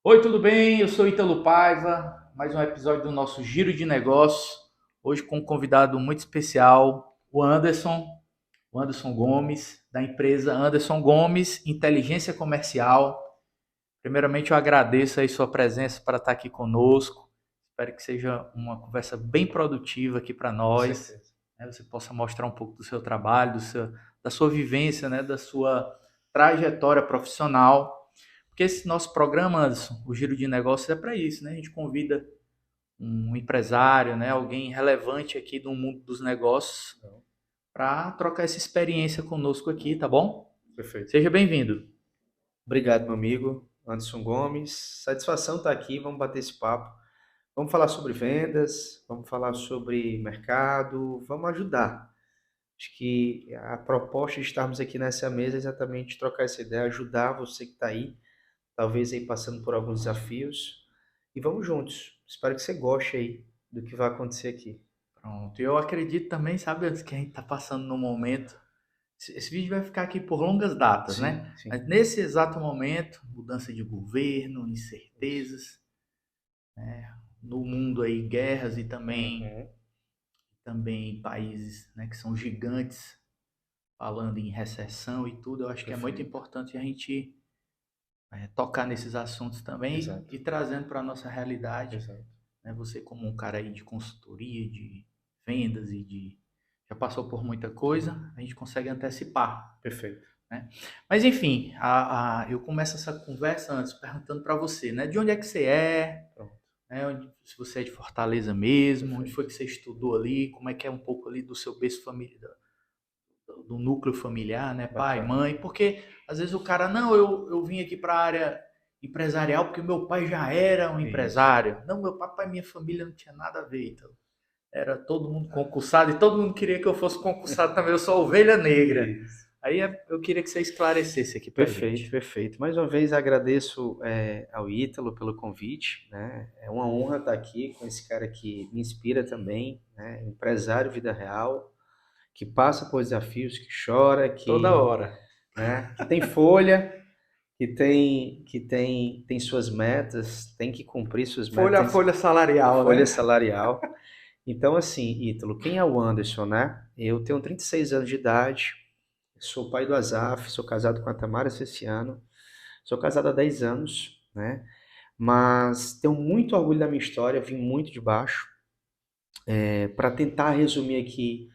Oi, tudo bem? Eu sou Ítalo Paiva, mais um episódio do nosso Giro de Negócios. Hoje com um convidado muito especial, o Anderson Gomes, da empresa Anderson Gomes Inteligência Comercial. Primeiramente, eu agradeço aí sua presença para estar aqui conosco. Espero que seja uma conversa bem produtiva aqui para Com nós, certeza. né? Você possa mostrar um pouco do seu trabalho, da sua vivência, né? Da sua trajetória profissional. Porque esse nosso programa, Anderson, o Giro de Negócios, é para isso, né? A gente convida um empresário, né? Alguém relevante aqui do mundo dos negócios Não, para trocar essa experiência conosco aqui, tá bom? perfeito. Seja bem-vindo. Obrigado, meu amigo Anderson Gomes. Satisfação estar aqui. Vamos bater esse papo. Vamos falar sobre vendas, vamos falar sobre mercado, vamos ajudar. Acho que a proposta de estarmos aqui nessa mesa é exatamente trocar essa ideia, ajudar você que está aí, talvez aí passando por alguns desafios. E vamos juntos. Espero que você goste aí do que vai acontecer aqui. Pronto. Eu acredito também, sabe, Anderson, que a gente está passando num momento. Esse vídeo vai ficar aqui por longas datas, Sim, né? sim. Mas nesse exato momento, mudança de governo, Isso. incertezas, no mundo aí, guerras e Uhum. também países, né, que são gigantes falando em recessão e tudo, eu acho que é muito Perfeito. importante a gente tocar nesses assuntos também Exato. e trazendo para a nossa realidade, Exato. né? Você como um cara aí de consultoria, de vendas e de já passou por muita coisa, a gente consegue antecipar, Perfeito. né? Mas enfim, eu começo essa conversa antes perguntando para você, né? De onde é que você é? Pronto. Né? Se você é de Fortaleza mesmo, onde foi Perfeito. que você estudou ali? Como é que é um pouco ali do seu berço familiar, do núcleo familiar, né? Pai, Bacana. mãe, porque às vezes o cara, não, eu vim aqui para a área empresarial porque meu pai já era um Isso. empresário. Não, meu papai e minha família não tinha nada a ver, então. Era todo mundo concursado e todo mundo queria que eu fosse concursado também. Eu sou ovelha negra. Isso. Aí eu queria que você esclarecesse aqui pra Perfeito, gente. perfeito. Mais uma vez agradeço ao Ítalo pelo convite, né? É uma honra estar aqui com esse cara que me inspira também, né? Empresário vida real, que passa por desafios, que chora, Toda hora. que tem folha, que tem suas metas, tem que cumprir suas Folha a metas, folha salarial, folha né? salarial. Então, assim, Ítalo, quem é o Anderson, né? Eu tenho 36 anos de idade, sou pai do Azaf, sou casado com a Tamara esse ano, sou casado há 10 anos, né? Mas tenho muito orgulho da minha história, vim muito de baixo. Para tentar resumir aqui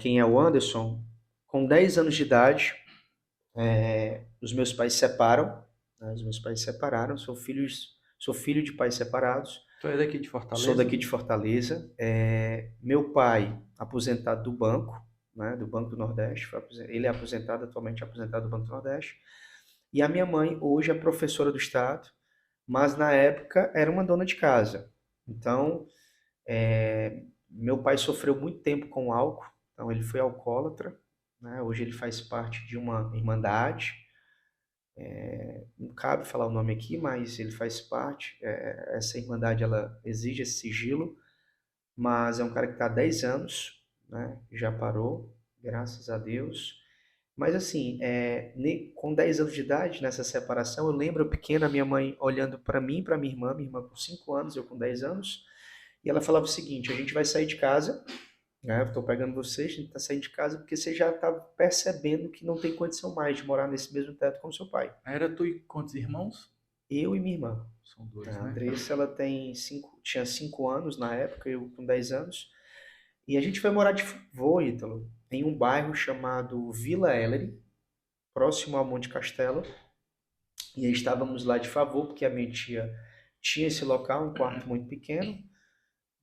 quem é o Anderson, com 10 anos de idade, os meus pais se separam, né? Os meus pais se separaram, sou filho de pais separados, Tu é daqui de sou Fortaleza? daqui de Fortaleza. Meu pai, aposentado do banco, né, do Banco do Nordeste, ele é aposentado, atualmente aposentado do Banco do Nordeste. E a minha mãe, hoje, é professora do Estado, mas na época era uma dona de casa. Então, meu pai sofreu muito tempo com álcool, então ele foi alcoólatra, né? Hoje ele faz parte de uma irmandade, não cabe falar o nome aqui, mas ele faz parte. Essa irmandade ela exige esse sigilo, mas é um cara que está há 10 anos, né? Já parou, graças a Deus. Mas assim, com 10 anos de idade, nessa separação, eu lembro eu pequena, minha mãe olhando para mim, para minha irmã com 5 anos, eu com 10 anos, e ela falava o seguinte: a gente vai sair de casa, né? Eu estou pegando vocês, a gente está saindo de casa porque você já está percebendo que não tem condição mais de morar nesse mesmo teto com seu pai. Era tu e quantos irmãos? Eu e minha irmã. São dois, A né? Andressa, ela tinha 5 anos na época, eu com 10 anos. E a gente foi morar de voo, Ítalo, em um bairro chamado Vila Ellery, próximo ao Monte Castelo. E aí estávamos lá de favor, porque a minha tia tinha esse local, um quarto muito pequeno. Pra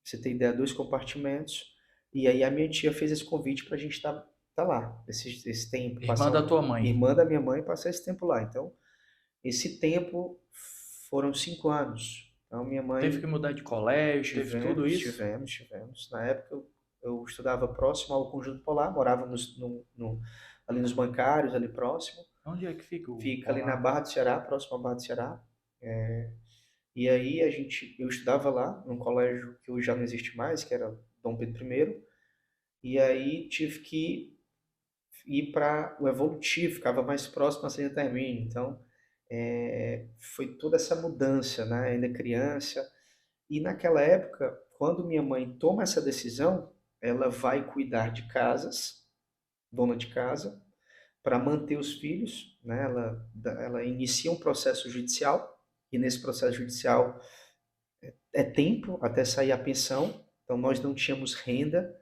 você tem ideia, dois compartimentos. E aí a minha tia fez esse convite para a gente estar lá, esse tempo, Irmã da tua mãe. irmã da minha mãe, passar esse tempo lá. Então, esse tempo foram 5 anos. Então, minha Teve mãe, que mudar de colégio, teve tudo isso? tivemos. Na época, eu estudava próximo ao Conjunto Polar, morávamos ali nos bancários, ali próximo. Onde é que fica o Fica ali na Polar? Barra do Ceará, próximo à Barra do Ceará. E aí eu estudava lá, num colégio que hoje já não existe mais, que era Dom Pedro I. E aí tive que ir para o Evolutivo, ficava mais próximo a Santa Termina. Então, foi toda essa mudança, né? Ainda criança. E naquela época, quando minha mãe toma essa decisão, ela vai cuidar de casas, dona de casa, para manter os filhos, né? Ela inicia um processo judicial, e nesse processo judicial é tempo até sair a pensão, então nós não tínhamos renda.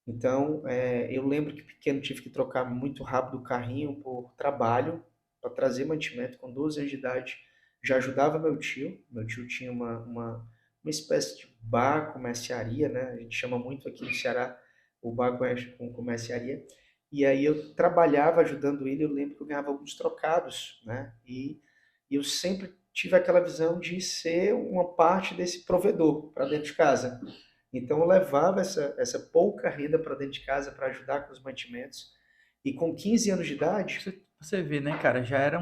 Então, eu lembro que pequeno tive que trocar muito rápido o carrinho por trabalho para trazer mantimento. Com 12 anos de idade, já ajudava meu tio. Meu tio tinha uma espécie de bar com mercearia, né? A gente chama muito aqui no Ceará o bar com mercearia. E aí eu trabalhava ajudando ele. Eu lembro que eu ganhava alguns trocados, né? E eu sempre tive aquela visão de ser uma parte desse provedor para dentro de casa. Então eu levava essa pouca renda para dentro de casa para ajudar com os mantimentos. E com 15 anos de idade, Você vê, né, cara, já era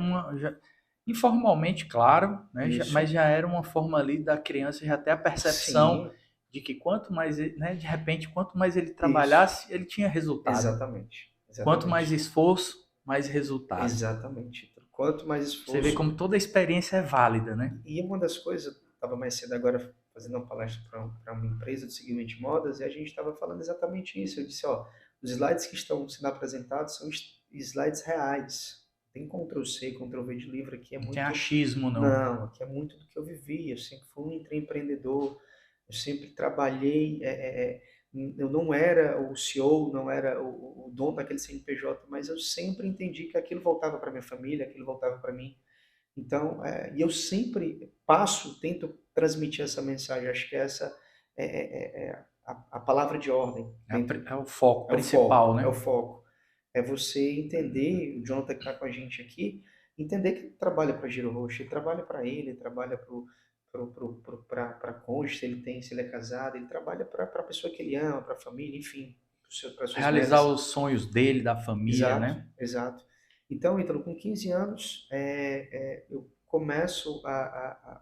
informalmente, claro, né, isso, mas já era uma forma ali da criança já ter a percepção sim, de que quanto mais, né, de repente, quanto mais ele isso, trabalhasse, ele tinha resultado. exatamente, Quanto mais exatamente, esforço, mais resultado. exatamente. Quanto mais Você vê esforço. como toda experiência é válida, né? E uma das coisas, eu estava mais cedo agora fazendo uma palestra para uma empresa de segmento de modas e a gente estava falando exatamente isso. Eu disse, ó, os slides que estão sendo apresentados são slides reais. Tem Ctrl+C, Ctrl+V de livro aqui, é Não tem muito. achismo, não. Não, aqui é muito do que eu vivi. Eu sempre fui um intraempreendedor, eu sempre trabalhei. Eu não era o CEO, não era o dono daquele CNPJ, mas eu sempre entendi que aquilo voltava para minha família, aquilo voltava para mim. Então, e eu sempre tento transmitir essa mensagem. Acho que essa é a palavra de ordem dentro. É o foco É o principal, foco, é o né? foco. É você entender, o Jonathan que está com a gente aqui, entender que ele trabalha para Giro Roxo, ele trabalha para ele trabalha para a cônjuge, se ele é casado, ele trabalha para a pessoa que ele ama, para a família, enfim, para suas Realizar metas. os sonhos dele, da família, Exato, né? exato. Então, Ítalo, com 15 anos, eu começo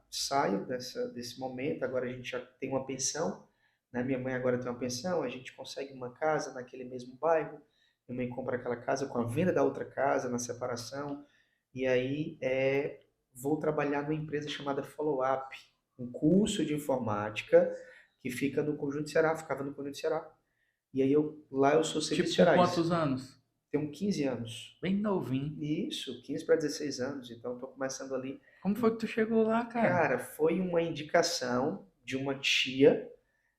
saio desse momento, agora a gente já tem uma pensão, né? Minha mãe agora tem uma pensão, a gente consegue uma casa naquele mesmo bairro, minha mãe compra aquela casa com a venda da outra casa, na separação, e aí vou trabalhar numa empresa chamada Follow Up, um curso de informática que fica no Conjunto Ceará, ficava no Conjunto Ceará. E aí lá eu sou serviços Tipo, com gerais. quantos anos? Tenho 15 anos. Bem novinho. Isso, 15 para 16 anos, então estou começando ali. Como foi que tu chegou lá, cara? Cara, foi uma indicação de uma tia,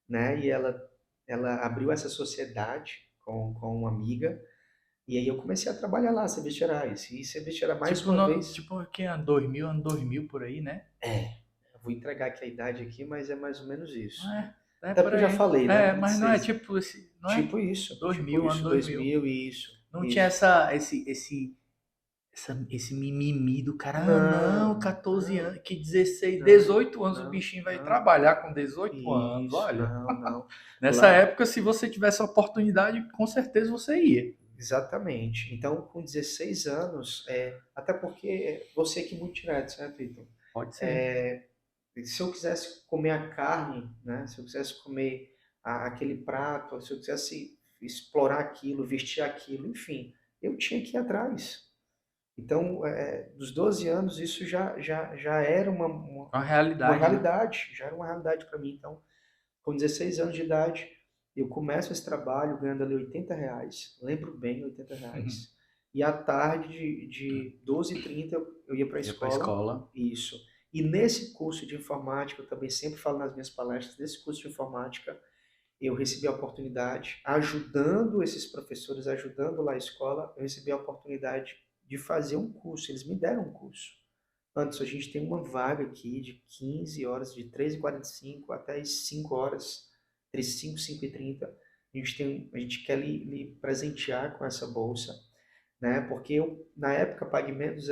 né? E ela abriu essa sociedade com uma amiga, e aí eu comecei a trabalhar lá, Serviços Gerais. E Serviços Gerais, mais Tipo, uma vez, tipo aqui ano 2000 por aí, né? eu vou entregar aqui a idade aqui, mas é mais ou menos isso. É Até por porque eu já aí. falei, né? É, mas não é 26. tipo esse, não é Tipo 2000, ano isso, 2000. 2000 e isso, Não tinha isso. esse mimimi do cara, ah, não, Não, 14 não, anos, que 16, não, 18 anos o não, bichinho vai não. trabalhar com 18 anos, Isso, olha. não, não. Nessa Lá, época, se você tivesse a oportunidade, com certeza você ia. exatamente. Então, com 16 anos, até porque você aqui muito direto, certo, Ito? Pode ser. Se eu quisesse comer a carne, né? Se eu quisesse comer aquele prato, se eu quisesse explorar aquilo, vestir aquilo, enfim, eu tinha que ir atrás. Então, dos 12 anos, isso já era Uma uma realidade, né? realidade, já era uma realidade para mim. Então, com 16 anos de idade, eu começo esse trabalho ganhando ali R$ 80, lembro bem, R$ 80. E à tarde, de 12h30, eu ia para a Ia pra escola, escola. isso. E nesse curso de informática, eu também sempre falo nas minhas palestras, nesse curso de informática, eu recebi a oportunidade, ajudando esses professores, ajudando lá a escola, eu recebi a oportunidade de fazer um curso, eles me deram um curso. Antes, a gente tem uma vaga aqui de 15 horas, de 3h45 até as 5 horas, entre 5 e 5h30. A gente quer lhe presentear com essa bolsa, né? Porque na época, a PagMenos,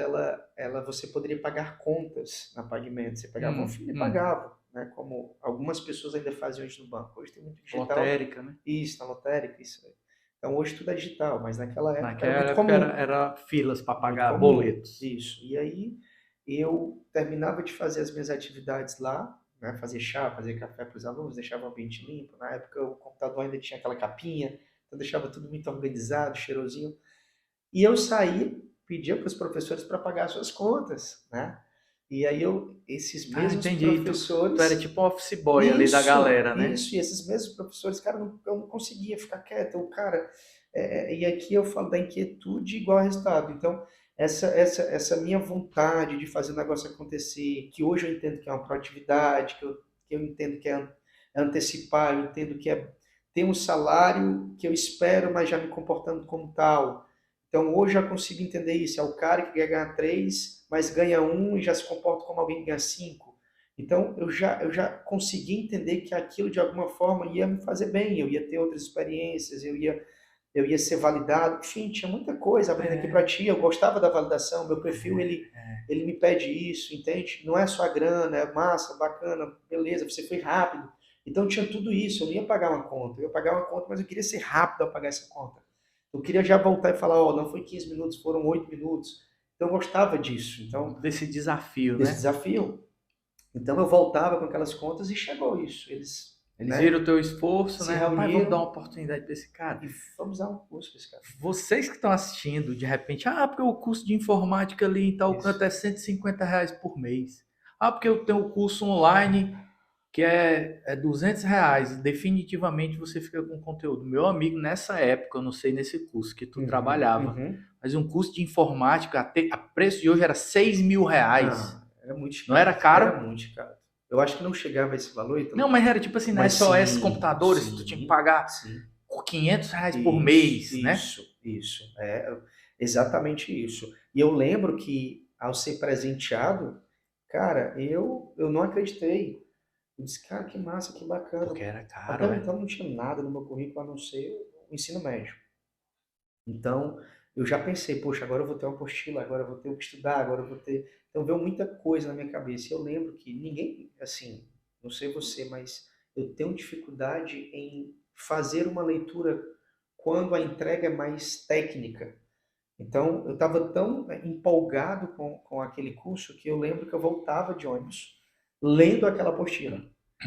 você poderia pagar contas na PagMenos. Você pegava uma filha e Hum. pagava, né? Como algumas pessoas ainda fazem hoje no banco. Hoje tem muito digital, Lotérica, né? isso, na lotérica, isso aí. Então, hoje tudo é digital, mas naquela época era Naquela muito época comum. era filas para Muito pagar comum, boletos. isso. E aí eu terminava de fazer as minhas atividades lá, né, fazer chá, fazer café para os alunos, deixava o ambiente limpo. Na época o computador ainda tinha aquela capinha, então deixava tudo muito organizado, cheirosinho. E eu saía, pedia para os professores para pagar suas contas, né? E aí esses mesmos Entendi. Tu era professores, tipo um office boy ali da galera, né? e esses mesmos professores, cara, eu não conseguia ficar quieto, cara, e aqui eu falo da inquietude igual a resultado. Então, essa minha vontade de fazer o negócio acontecer, que hoje eu entendo que é uma proatividade, que eu entendo que é antecipar, eu entendo que é ter um salário que eu espero, mas já me comportando como tal. Então, hoje eu consigo entender isso. É o cara que quer ganhar 3, mas ganha um e já se comporta como alguém que ganha 5. Então, eu já consegui entender que aquilo, de alguma forma, ia me fazer bem. Eu ia ter outras experiências, eu ia ser validado. Enfim, tinha muita coisa abrindo aqui para ti. Eu gostava da validação. Meu perfil, ele me pede isso, entende? Não é só a grana, é massa, bacana, beleza, você foi rápido. Então, tinha tudo isso. Eu não ia pagar uma conta. Eu ia pagar uma conta, mas eu queria ser rápido ao pagar essa conta. Eu queria já voltar e falar, ó, não foi 15 minutos, foram 8 minutos. Então, eu gostava disso. Então, Desse desafio, desse né? desafio. Então, eu voltava com aquelas contas e chegou isso. Eles, Eles né, viram o teu esforço, se né? Rapaz, vamos dar uma reuniram oportunidade pra esse cara. e vamos dar um curso para esse cara. Vocês que estão assistindo, de repente, porque o curso de informática ali em tal canto Isso. é R$ 150 por mês. Porque eu tenho o curso online que é R$ 200. Definitivamente você fica com conteúdo. Meu amigo, nessa época, eu não sei nesse curso que tu Uhum, trabalhava, uhum. mas um curso de informática, a preço de hoje era R$ 6.000. Não, era muito Não era caro. Era caro? muito caro. Eu acho que não chegava a esse valor, Não, então. mas era tipo assim, na Mas SOS sim, Computadores, tu tinha que sim, pagar sim. R$ 500 por Isso, mês, né? isso, isso. É exatamente isso. E eu lembro que, ao ser presenteado, cara, eu não acreditei. Eu disse, cara, que massa, que bacana. Porque era Até caro, então não tinha nada no meu currículo a não ser o ensino médio. Então, eu já pensei, poxa, agora eu vou ter uma apostila, agora eu vou ter o que estudar, agora eu vou ter. Então, veio muita coisa na minha cabeça. E eu lembro que ninguém, assim, não sei você, mas eu tenho dificuldade em fazer uma leitura quando a entrega é mais técnica. Então, eu estava tão empolgado com aquele curso que eu lembro que eu voltava de ônibus lendo aquela apostila.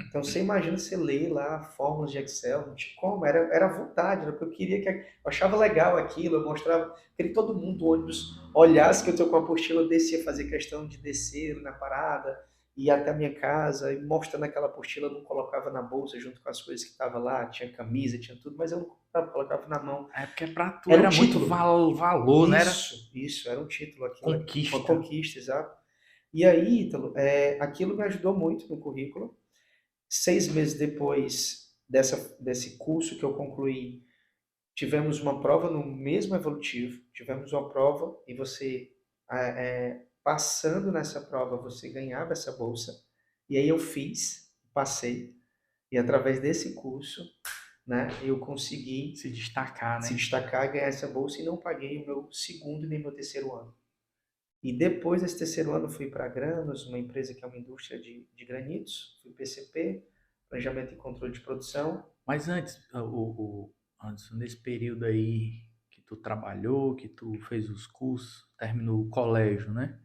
Então, você imagina você ler lá fórmulas de Excel, não tinha como, era vontade, era porque eu queria que. Eu achava legal aquilo, eu mostrava, queria que todo mundo do ônibus olhasse que eu estou com a apostila, eu descia, fazer questão de descer na parada, ir até a minha casa, e mostrando aquela apostila, eu não colocava na bolsa junto com as coisas que estavam lá, tinha camisa, tinha tudo, mas eu não colocava na mão. É porque pra tu Era um era muito título. valor, né? Era Isso, era um título, aquilo, uma conquista. conquista, exato. E aí, Ítalo, aquilo me ajudou muito no currículo. 6 meses depois desse curso que eu concluí, tivemos uma prova no mesmo evolutivo, tivemos uma prova e você, passando nessa prova, você ganhava essa bolsa. E aí eu fiz, passei, e através desse curso, né, eu consegui Se destacar, se né? destacar, ganhar essa bolsa e não paguei o meu segundo nem meu terceiro ano. E depois desse terceiro ano fui para a Granos, uma empresa que é uma indústria de granitos, fui PCP, Planejamento e Controle de Produção. Mas antes, Anderson, nesse período aí que tu trabalhou, que tu fez os cursos, terminou o colégio, né?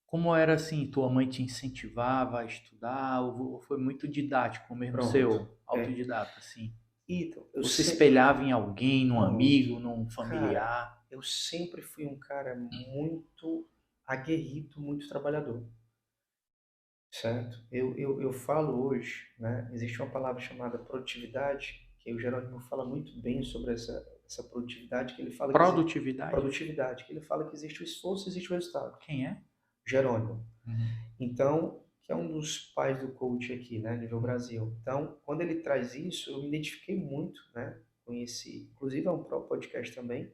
Como era assim? Tua mãe te incentivava a estudar ou foi muito didático mesmo, Pronto. seu autodidata, assim? Então, Ou se espelhava em alguém, num Pronto. amigo, num Cara, familiar? eu sempre fui um cara muito aguerrido, muito trabalhador, certo? Eu falo hoje, né? Existe uma palavra chamada produtividade, que o Jerônimo fala muito bem sobre essa produtividade, que ele fala que existe Produtividade? produtividade, que ele fala que existe o esforço, existe o resultado. Quem é? Jerônimo. Uhum. Então, que é um dos pais do coach aqui, né, nível Brasil. Então, quando ele traz isso, eu me identifiquei muito, né, conheci, inclusive é um próprio podcast também,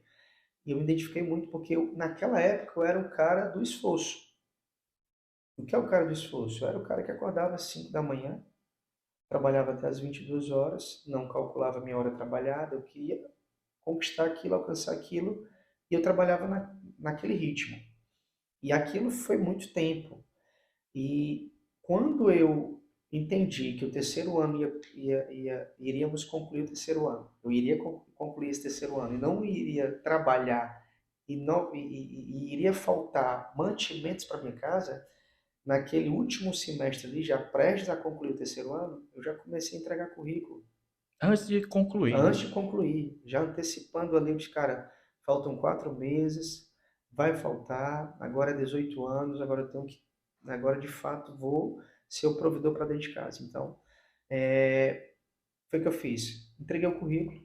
e eu me identifiquei muito porque naquela época eu era o cara do esforço. O que é o cara do esforço? Eu era o cara que acordava às 5 da manhã, trabalhava até às 22 horas, não calculava a minha hora trabalhada, eu queria conquistar aquilo, alcançar aquilo, e eu trabalhava naquele ritmo. E aquilo foi muito tempo. E quando eu entendi que o terceiro ano iríamos concluir o terceiro ano, eu iria concluir esse terceiro ano e não iria trabalhar e iria faltar mantimentos para minha casa, naquele último semestre ali, já prestes a concluir o terceiro ano, eu já comecei a entregar currículo. Antes de concluir. Antes de concluir, já antecipando ali os cara, faltam 4 meses, vai faltar, agora é 18 anos, agora eu tenho que, agora de fato vou ser o provedor para dentro de casa. Então, foi o que eu fiz. Entreguei o currículo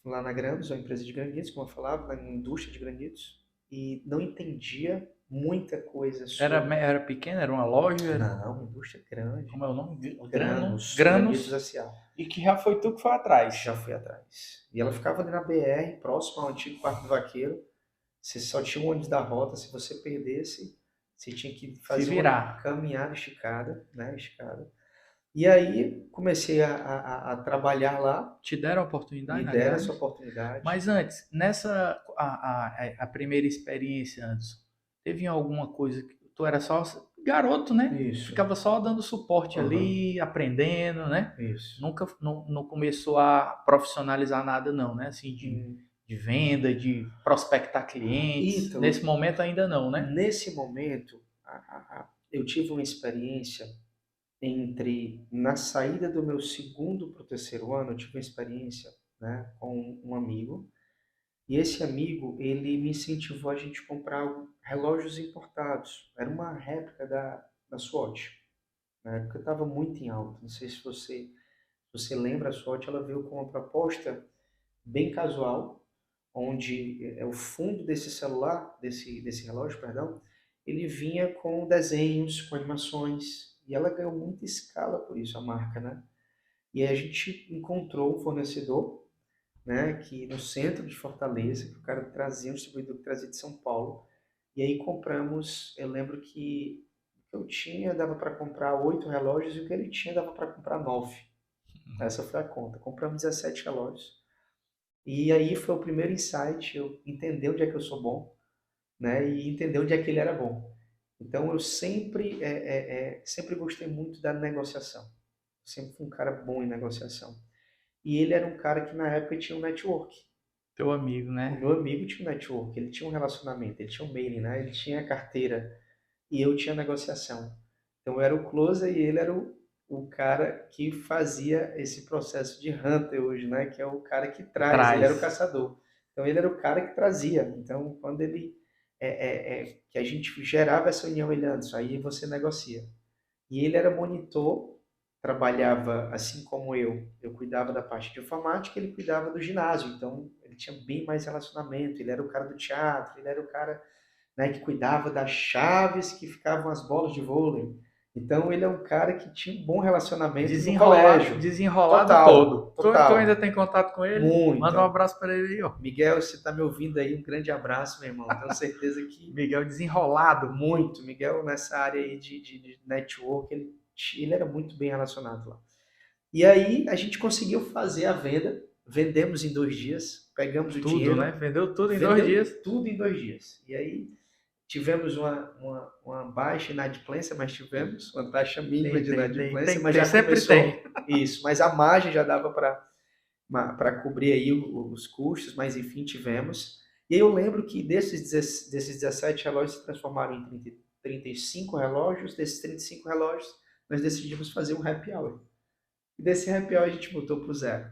lá na Grandis, uma empresa de granitos, como eu falava, na indústria de granitos, e não entendia muita coisa sobre. Era pequena, era uma loja, Não, indústria grande. como é o nome? Granitos Granos, S.A. e que já foi tu que foi atrás. Já fui atrás. E ela ficava ali na BR, próximo ao antigo Parque do Vaqueiro. Você só tinha um ônibus da rota. Se você perdesse, você tinha que Se fazer uma virar. caminhada esticada, né? Esticada. E aí comecei a trabalhar lá, Te deram a oportunidade me na deram essa Granos? oportunidade. Mas antes, nessa a primeira experiência, Anderson, teve alguma coisa que tu era só garoto, né? Isso. Ficava só dando suporte Uhum. ali, aprendendo, né? Isso. Nunca não começou a profissionalizar nada não, né? Assim de venda, de prospectar clientes. Ítalo, Nesse momento ainda não, né? nesse momento, eu tive uma experiência na saída do meu segundo para o terceiro ano, eu tive uma experiência, né, com um amigo. E esse amigo, ele me incentivou a gente comprar relógios importados. Era uma réplica da Swatch. Na época estava muito em alta. Não sei se você lembra, a Swatch ela veio com uma proposta bem casual, onde o fundo desse celular, desse relógio, perdão, ele vinha com desenhos, com animações, e ela ganhou muita escala por isso, a marca, né? E aí a gente encontrou um fornecedor, né, que no centro de Fortaleza, que o cara trazia, um distribuidor que trazia de São Paulo, e aí compramos, eu lembro que o que eu tinha dava para comprar 8 relógios e o que ele tinha dava para comprar 9. Essa foi a conta. Compramos 17 relógios. E aí foi o primeiro insight, eu entender onde é que eu sou bom, né? E entender onde é que ele era bom. Então eu sempre gostei muito da negociação. Sempre fui um cara bom em negociação. E ele era um cara que na época tinha um network. Teu amigo, O né? meu amigo tinha um network, ele tinha um relacionamento, ele tinha um mailing, né? Ele tinha a carteira e eu tinha a negociação. Então eu era o closer e ele era o cara que fazia esse processo de hunter hoje, né? Que é o cara que traz, ele era o Traz. caçador. Então ele era o cara que trazia. Então quando ele que a gente gerava essa união, ele antes, aí você negocia. E ele era monitor, trabalhava assim como eu cuidava da parte de informática, ele cuidava do ginásio, então ele tinha bem mais relacionamento, ele era o cara do teatro, ele era o cara, né, que cuidava das chaves que ficavam as bolas de vôlei. Então ele é um cara que tinha um bom relacionamento no colégio. Desenrolado Total, todo. Tu ainda total. tem contato com ele? Muito. Manda um abraço para ele aí, ó. Miguel, você está me ouvindo aí, um grande abraço, meu irmão. Tenho certeza que Miguel desenrolado. muito. Miguel, nessa área aí de network, ele era muito bem relacionado lá. E aí a gente conseguiu fazer a venda, vendemos em 2 dias, pegamos o Tudo, dinheiro, né? Vendeu tudo em 2 dias. tudo em 2 dias. E aí tivemos uma baixa inadimplência, mas tivemos uma taxa mínima de inadimplência, mas já sempre começou tem. isso. Mas a margem já dava para cobrir aí os custos, mas enfim, tivemos. E aí eu lembro que desses 17 relógios se transformaram em 35 relógios, desses 35 relógios nós decidimos fazer um happy hour. E desse happy hour a gente botou pro zero.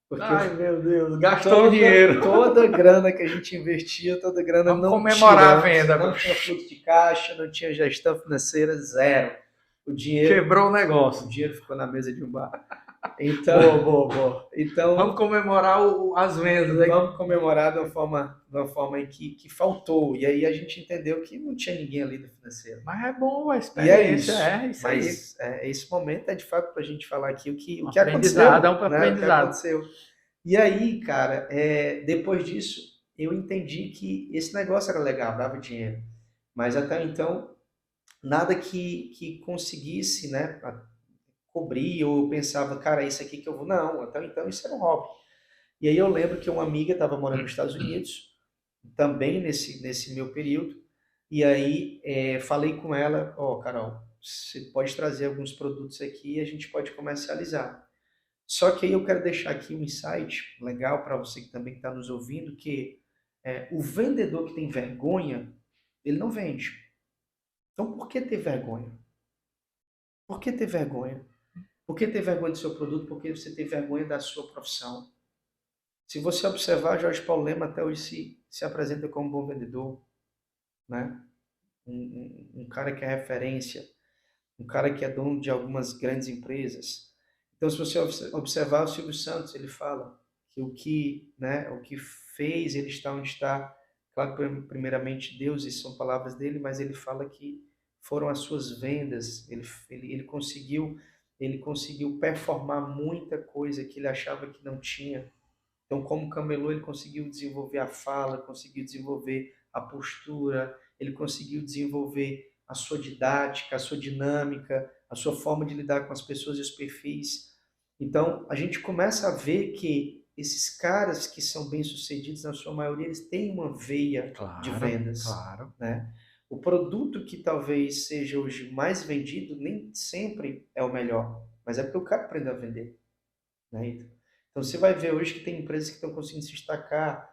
Porque Ai, meu Deus, gastou o dinheiro. toda a grana que a gente investia, toda a grana Vamos não comemorar a venda. não tinha fluxo de caixa, não tinha gestão financeira, zero. O dinheiro, Quebrou o negócio. o dinheiro ficou na mesa de um bar. Então, boa. então Vamos comemorar as vendas. Né? vamos comemorar de uma forma em que faltou. E aí a gente entendeu que não tinha ninguém ali do financeiro. Mas é bom a E experiência, isso aí. Mas esse momento é de fato para a gente falar aqui o que aconteceu. Aprendizado, é um Né? O que aprendizado. aconteceu. E aí, cara, depois disso, eu entendi que esse negócio era legal, dava dinheiro. Mas até então, nada que conseguisse, né, cobrir, ou eu pensava, cara, isso aqui que eu vou. Não, até então isso era um hobby. E aí eu lembro que uma amiga estava morando nos Estados Unidos, também nesse meu período, e aí falei com ela, ó, Carol, você pode trazer alguns produtos aqui e a gente pode comercializar. Só que aí eu quero deixar aqui um insight legal para você que também está nos ouvindo, que o vendedor que tem vergonha, ele não vende. Então por que ter vergonha? Por que ter vergonha? Por que ter vergonha do seu produto? Porque você tem vergonha da sua profissão. Se você observar, Jorge Paulo Lema até hoje se apresenta como um bom vendedor, né? Um cara que é referência, um cara que é dono de algumas grandes empresas. Então, se você observar o Silvio Santos, ele fala que o que fez ele estar onde está, claro que primeiramente Deus, e são palavras dele, mas ele fala que foram as suas vendas, ele conseguiu performar muita coisa que ele achava que não tinha. Então, como camelô, ele conseguiu desenvolver a fala, conseguiu desenvolver a postura, ele conseguiu desenvolver a sua didática, a sua dinâmica, a sua forma de lidar com as pessoas e os perfis. Então, a gente começa a ver que esses caras que são bem-sucedidos, na sua maioria, eles têm uma veia de Claro, vendas, claro. né? O produto que talvez seja hoje mais vendido nem sempre é o melhor, mas é porque o cara aprendeu a vender, né? Então você vai ver hoje que tem empresas que estão conseguindo se destacar,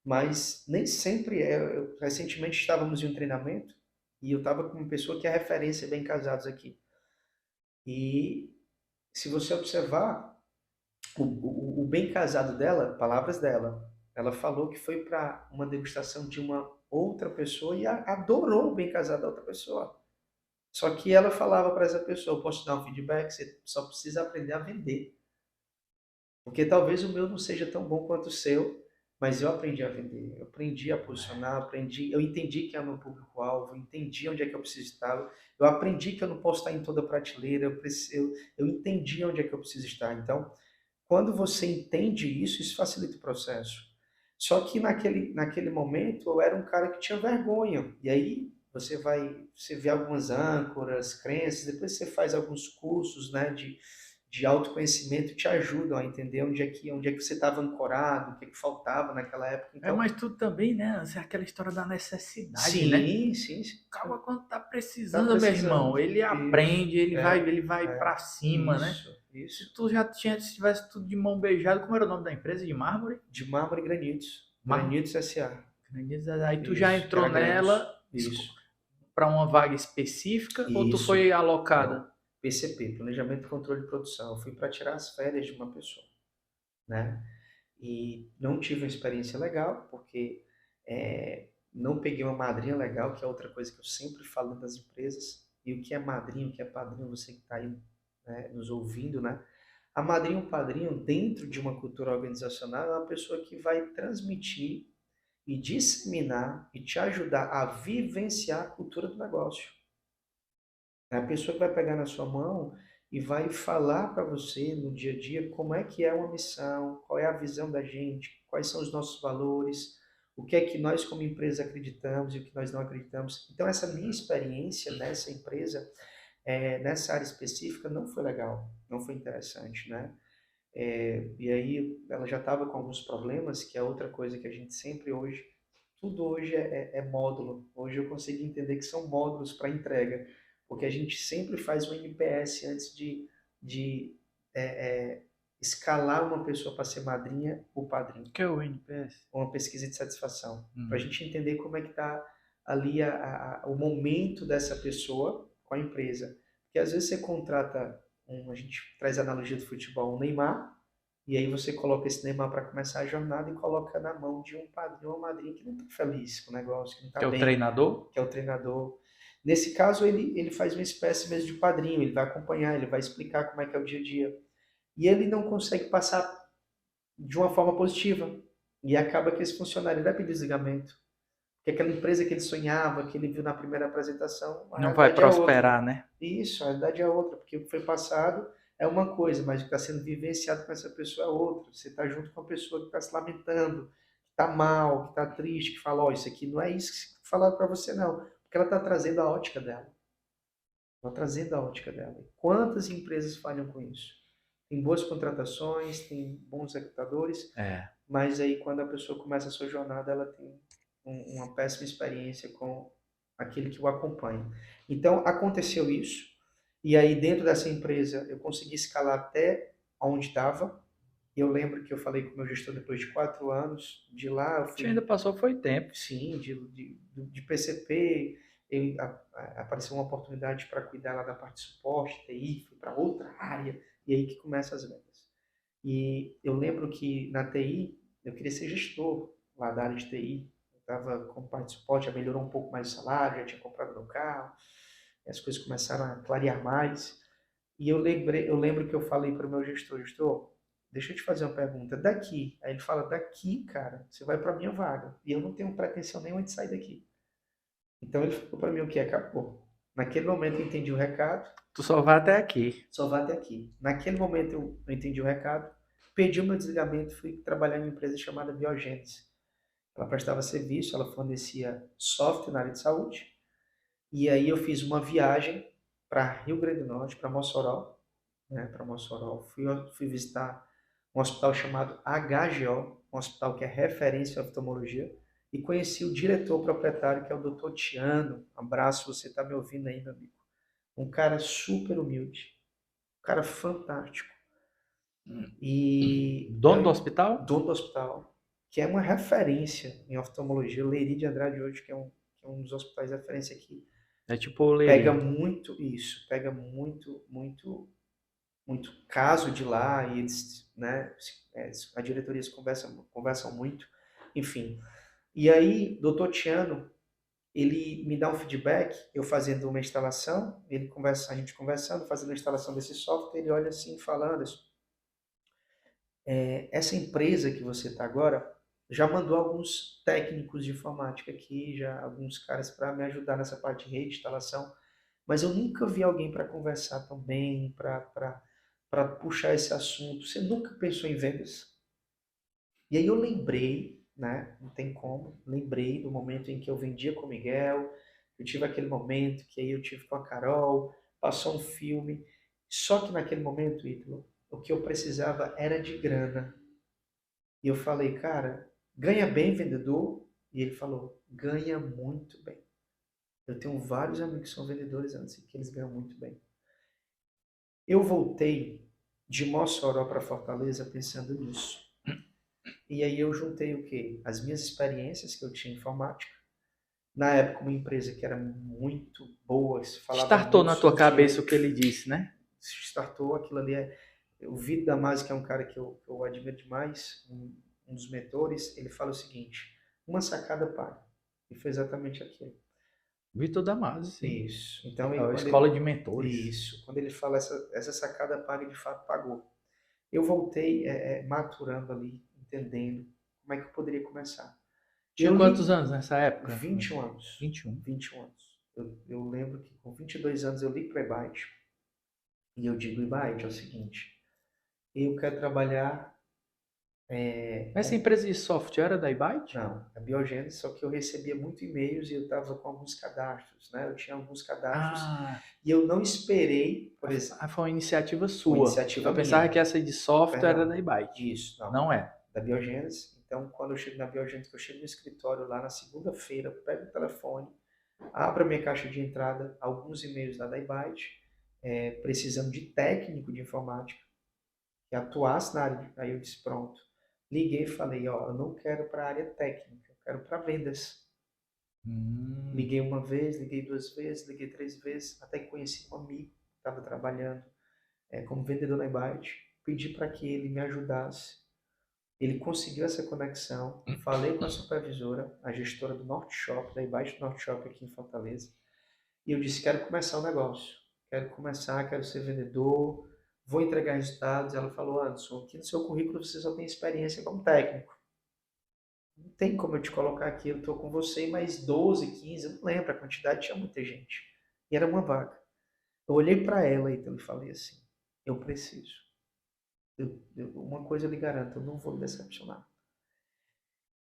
mas nem sempre é. Recentemente estávamos em um treinamento e eu estava com uma pessoa que é referência bem casados aqui. E se você observar, o bem casado dela, palavras dela, ela falou que foi para uma degustação de uma outra pessoa e adorou o bem casado da outra pessoa. Só que ela falava para essa pessoa: eu posso te dar um feedback, você só precisa aprender a vender. Porque talvez o meu não seja tão bom quanto o seu, mas eu aprendi a vender, eu aprendi a posicionar, eu entendi que é o meu público-alvo, entendi onde é que eu preciso estar, eu aprendi que eu não posso estar em toda prateleira, eu entendi onde é que eu preciso estar. Então, quando você entende isso, isso facilita o processo. Só que naquele momento eu era um cara que tinha vergonha. E aí você vê algumas âncoras, crenças, depois você faz alguns cursos, né, de autoconhecimento que te ajudam a entender onde é que você estava ancorado, o que é que faltava naquela época. É, Então, mas tudo também, né? Assim, aquela história da necessidade, né? sim, sim, sim. Acaba quando tá Tá precisando, meu irmão, precisando. ele Isso. aprende, ele vai É. para cima, né? Se Isso. tu já tinha, se tivesse tudo de mão beijada, como era o nome da empresa? De mármore? De mármore e granitos. Mar... Granitos S.A. Aí tu já Isso. Que era entrou grãos. nela Isso. para uma vaga específica ou tu foi Isso. alocada? Não. PCP, Planejamento e Controle de Produção. Eu fui para tirar as férias de uma pessoa, né? E não tive uma experiência legal, porque não peguei uma madrinha legal, que é outra coisa que eu sempre falo das empresas. E o que é madrinho, o que é padrinho, você que está aí, né, nos ouvindo, né? A madrinha ou padrinho, dentro de uma cultura organizacional, é uma pessoa que vai transmitir e disseminar e te ajudar a vivenciar a cultura do negócio. É a pessoa que vai pegar na sua mão e vai falar para você no dia a dia como é que é uma missão, qual é a visão da gente, quais são os nossos valores, o que é que nós como empresa acreditamos e o que nós não acreditamos. Então essa minha experiência nessa empresa, nessa área específica, não foi legal, não foi interessante, né? E aí ela já estava com alguns problemas, que é outra coisa que a gente sempre hoje, tudo hoje é módulo. Hoje eu consigo entender que são módulos para entrega, porque a gente sempre faz um NPS antes de é, é, escalar uma pessoa para ser madrinha ou padrinho, Que é o NPS? uma pesquisa de satisfação, para a Hum. gente entender como é que está ali o momento dessa pessoa com a empresa. Porque às vezes você contrata, a gente traz a analogia do futebol, um Neymar, e aí você coloca esse Neymar para começar a jornada e coloca na mão de um padrinho ou uma madrinha que não está feliz com o negócio, que não está Que é o bem, treinador? que é o treinador. Nesse caso, ele faz uma espécie mesmo de padrinho, ele vai acompanhar, ele vai explicar como é que é o dia a dia. E ele não consegue passar de uma forma positiva. E acaba que esse funcionário vai pedir desligamento. Porque aquela empresa que ele sonhava, que ele viu na primeira apresentação, a Não vai realidade é outra. prosperar, né? Isso, a realidade é outra, porque o que foi passado é uma coisa, mas o que está sendo vivenciado com essa pessoa é outra. Você está junto com a pessoa que está se lamentando, que está mal, que está triste, que fala, ó, oh, isso aqui não é isso que falaram para você, não. Porque ela está trazendo a ótica dela. Ela está trazendo a ótica dela. E quantas empresas falham com isso? Tem boas contratações, tem bons recrutadores, É. mas aí quando a pessoa começa a sua jornada, ela tem uma péssima experiência com aquele que o acompanha. Então, aconteceu isso, e aí dentro dessa empresa eu consegui escalar até onde estava. Eu lembro que eu falei com o meu gestor depois de 4 anos, de lá eu Você ainda fui, passou foi tempo. sim, de PCP, apareceu uma oportunidade para cuidar lá da parte de suporte, TI, fui para outra área, e aí que começa as vendas. E eu lembro que na TI, eu queria ser gestor lá da área de TI. Eu estava com parte de suporte, já melhorou um pouco mais o salário, já tinha comprado meu carro, e as coisas começaram a clarear mais. E eu lembro que eu falei para o meu gestor, deixa eu te fazer uma pergunta, daqui, aí ele fala, daqui, cara, você vai para minha vaga, e eu não tenho pretensão nenhuma de sair daqui. Então ele falou para mim o que acabou. Naquele momento eu entendi o recado, Tu só vai até aqui. só vai até aqui. Naquele momento eu entendi o recado, pedi o meu desligamento, fui trabalhar em uma empresa chamada Biogênese. Ela prestava serviço, ela fornecia software na área de saúde. E aí eu fiz uma viagem para Rio Grande do Norte, para Mossoró, né, para Mossoró. Fui visitar um hospital chamado HGO, um hospital que é referência em oftalmologia, e conheci o diretor proprietário, que é o Dr. Tiano. Abraço, você está me ouvindo aí, meu amigo. Um cara super humilde, um cara fantástico. E Dono do hospital? dono do hospital, que é uma referência em oftalmologia, Leiria de Andrade hoje, que é um dos hospitais de referência aqui, É tipo o pega Leiria. muito isso, pega muito caso de lá e eles, né, a diretoria conversam muito, enfim. E aí, doutor Tiano, ele me dá um feedback, eu fazendo uma instalação, a gente conversando, fazendo a instalação desse software, ele olha assim, falando, essa empresa que você está agora já mandou alguns técnicos de informática aqui, já alguns caras para me ajudar nessa parte de rede, instalação, mas eu nunca vi alguém para conversar tão bem, para puxar esse assunto. Você nunca pensou em vendas? E aí eu lembrei, né? Não tem como, lembrei do momento em que eu vendia com o Miguel, eu tive aquele momento que aí eu tive com a Carol, passou um filme, só que naquele momento, Ítalo, o que eu precisava era de grana. E eu falei, cara, ganha bem vendedor? E ele falou, ganha muito bem. Eu tenho vários amigos que são vendedores antes, que eles ganham muito bem. Eu voltei de Mossoró para Fortaleza pensando nisso. E aí eu juntei o quê? As minhas experiências que eu tinha em informática. Na época, uma empresa que era muito boa, se falava Startou muito na tua sobre cabeça dinheiro. o que ele disse, né? Startou aquilo ali. O Vitor Damasio, que é um cara que eu admiro demais, um dos mentores, ele fala o seguinte, uma sacada paga. E foi exatamente aquilo. Vitor Damasio, sim. Isso. Então, É a escola de mentores. quando ele fala essa sacada paga, de fato pagou. Eu voltei maturando ali, entendendo como é que eu poderia começar. Tinha Eu quantos li anos nessa época? 21 anos. 21. 21 anos. Eu lembro que com 22 anos eu li para a Ibite. E eu digo, Ibite, é o seguinte, eu quero trabalhar Essa empresa de software era da Ibite? não, a Biogênese, só que eu recebia muito e-mails e eu estava com alguns cadastros, né? Eu tinha alguns cadastros Ah, e eu não esperei, por exemplo, foi uma iniciativa uma sua. iniciativa Eu pensava minha, que essa de software era perdão, da Ibite. isso, não, Não é. da Biogênese. Então, quando eu chego na Biogênese, que eu chego no escritório lá na segunda-feira, eu pego o telefone, abro a minha caixa de entrada, alguns e-mails lá da Ibite, precisando de técnico de informática, que atuasse na área. Aí eu disse, pronto. Liguei e falei, ó, eu não quero para a área técnica, eu quero para vendas. Hum. Liguei uma vez, liguei duas vezes, liguei três vezes, até que conheci um amigo que estava trabalhando como vendedor na Byte. Pedi para que ele me ajudasse. Ele conseguiu essa conexão. Falei com a supervisora, a gestora do Norte Shop, da Byte Norte Shop aqui em Fortaleza. E eu disse, quero começar o negócio. Quero começar, quero ser vendedor, vou entregar resultados. Ela falou, Anderson, aqui no seu currículo você só tem experiência como técnico. Não tem como eu te colocar aqui, eu estou com você e mais 12, 15, eu não lembro a quantidade, tinha muita gente. E era uma vaga. Eu olhei para ela então, e falei assim, eu preciso. Uma coisa eu lhe garanto, eu não vou lhe decepcionar.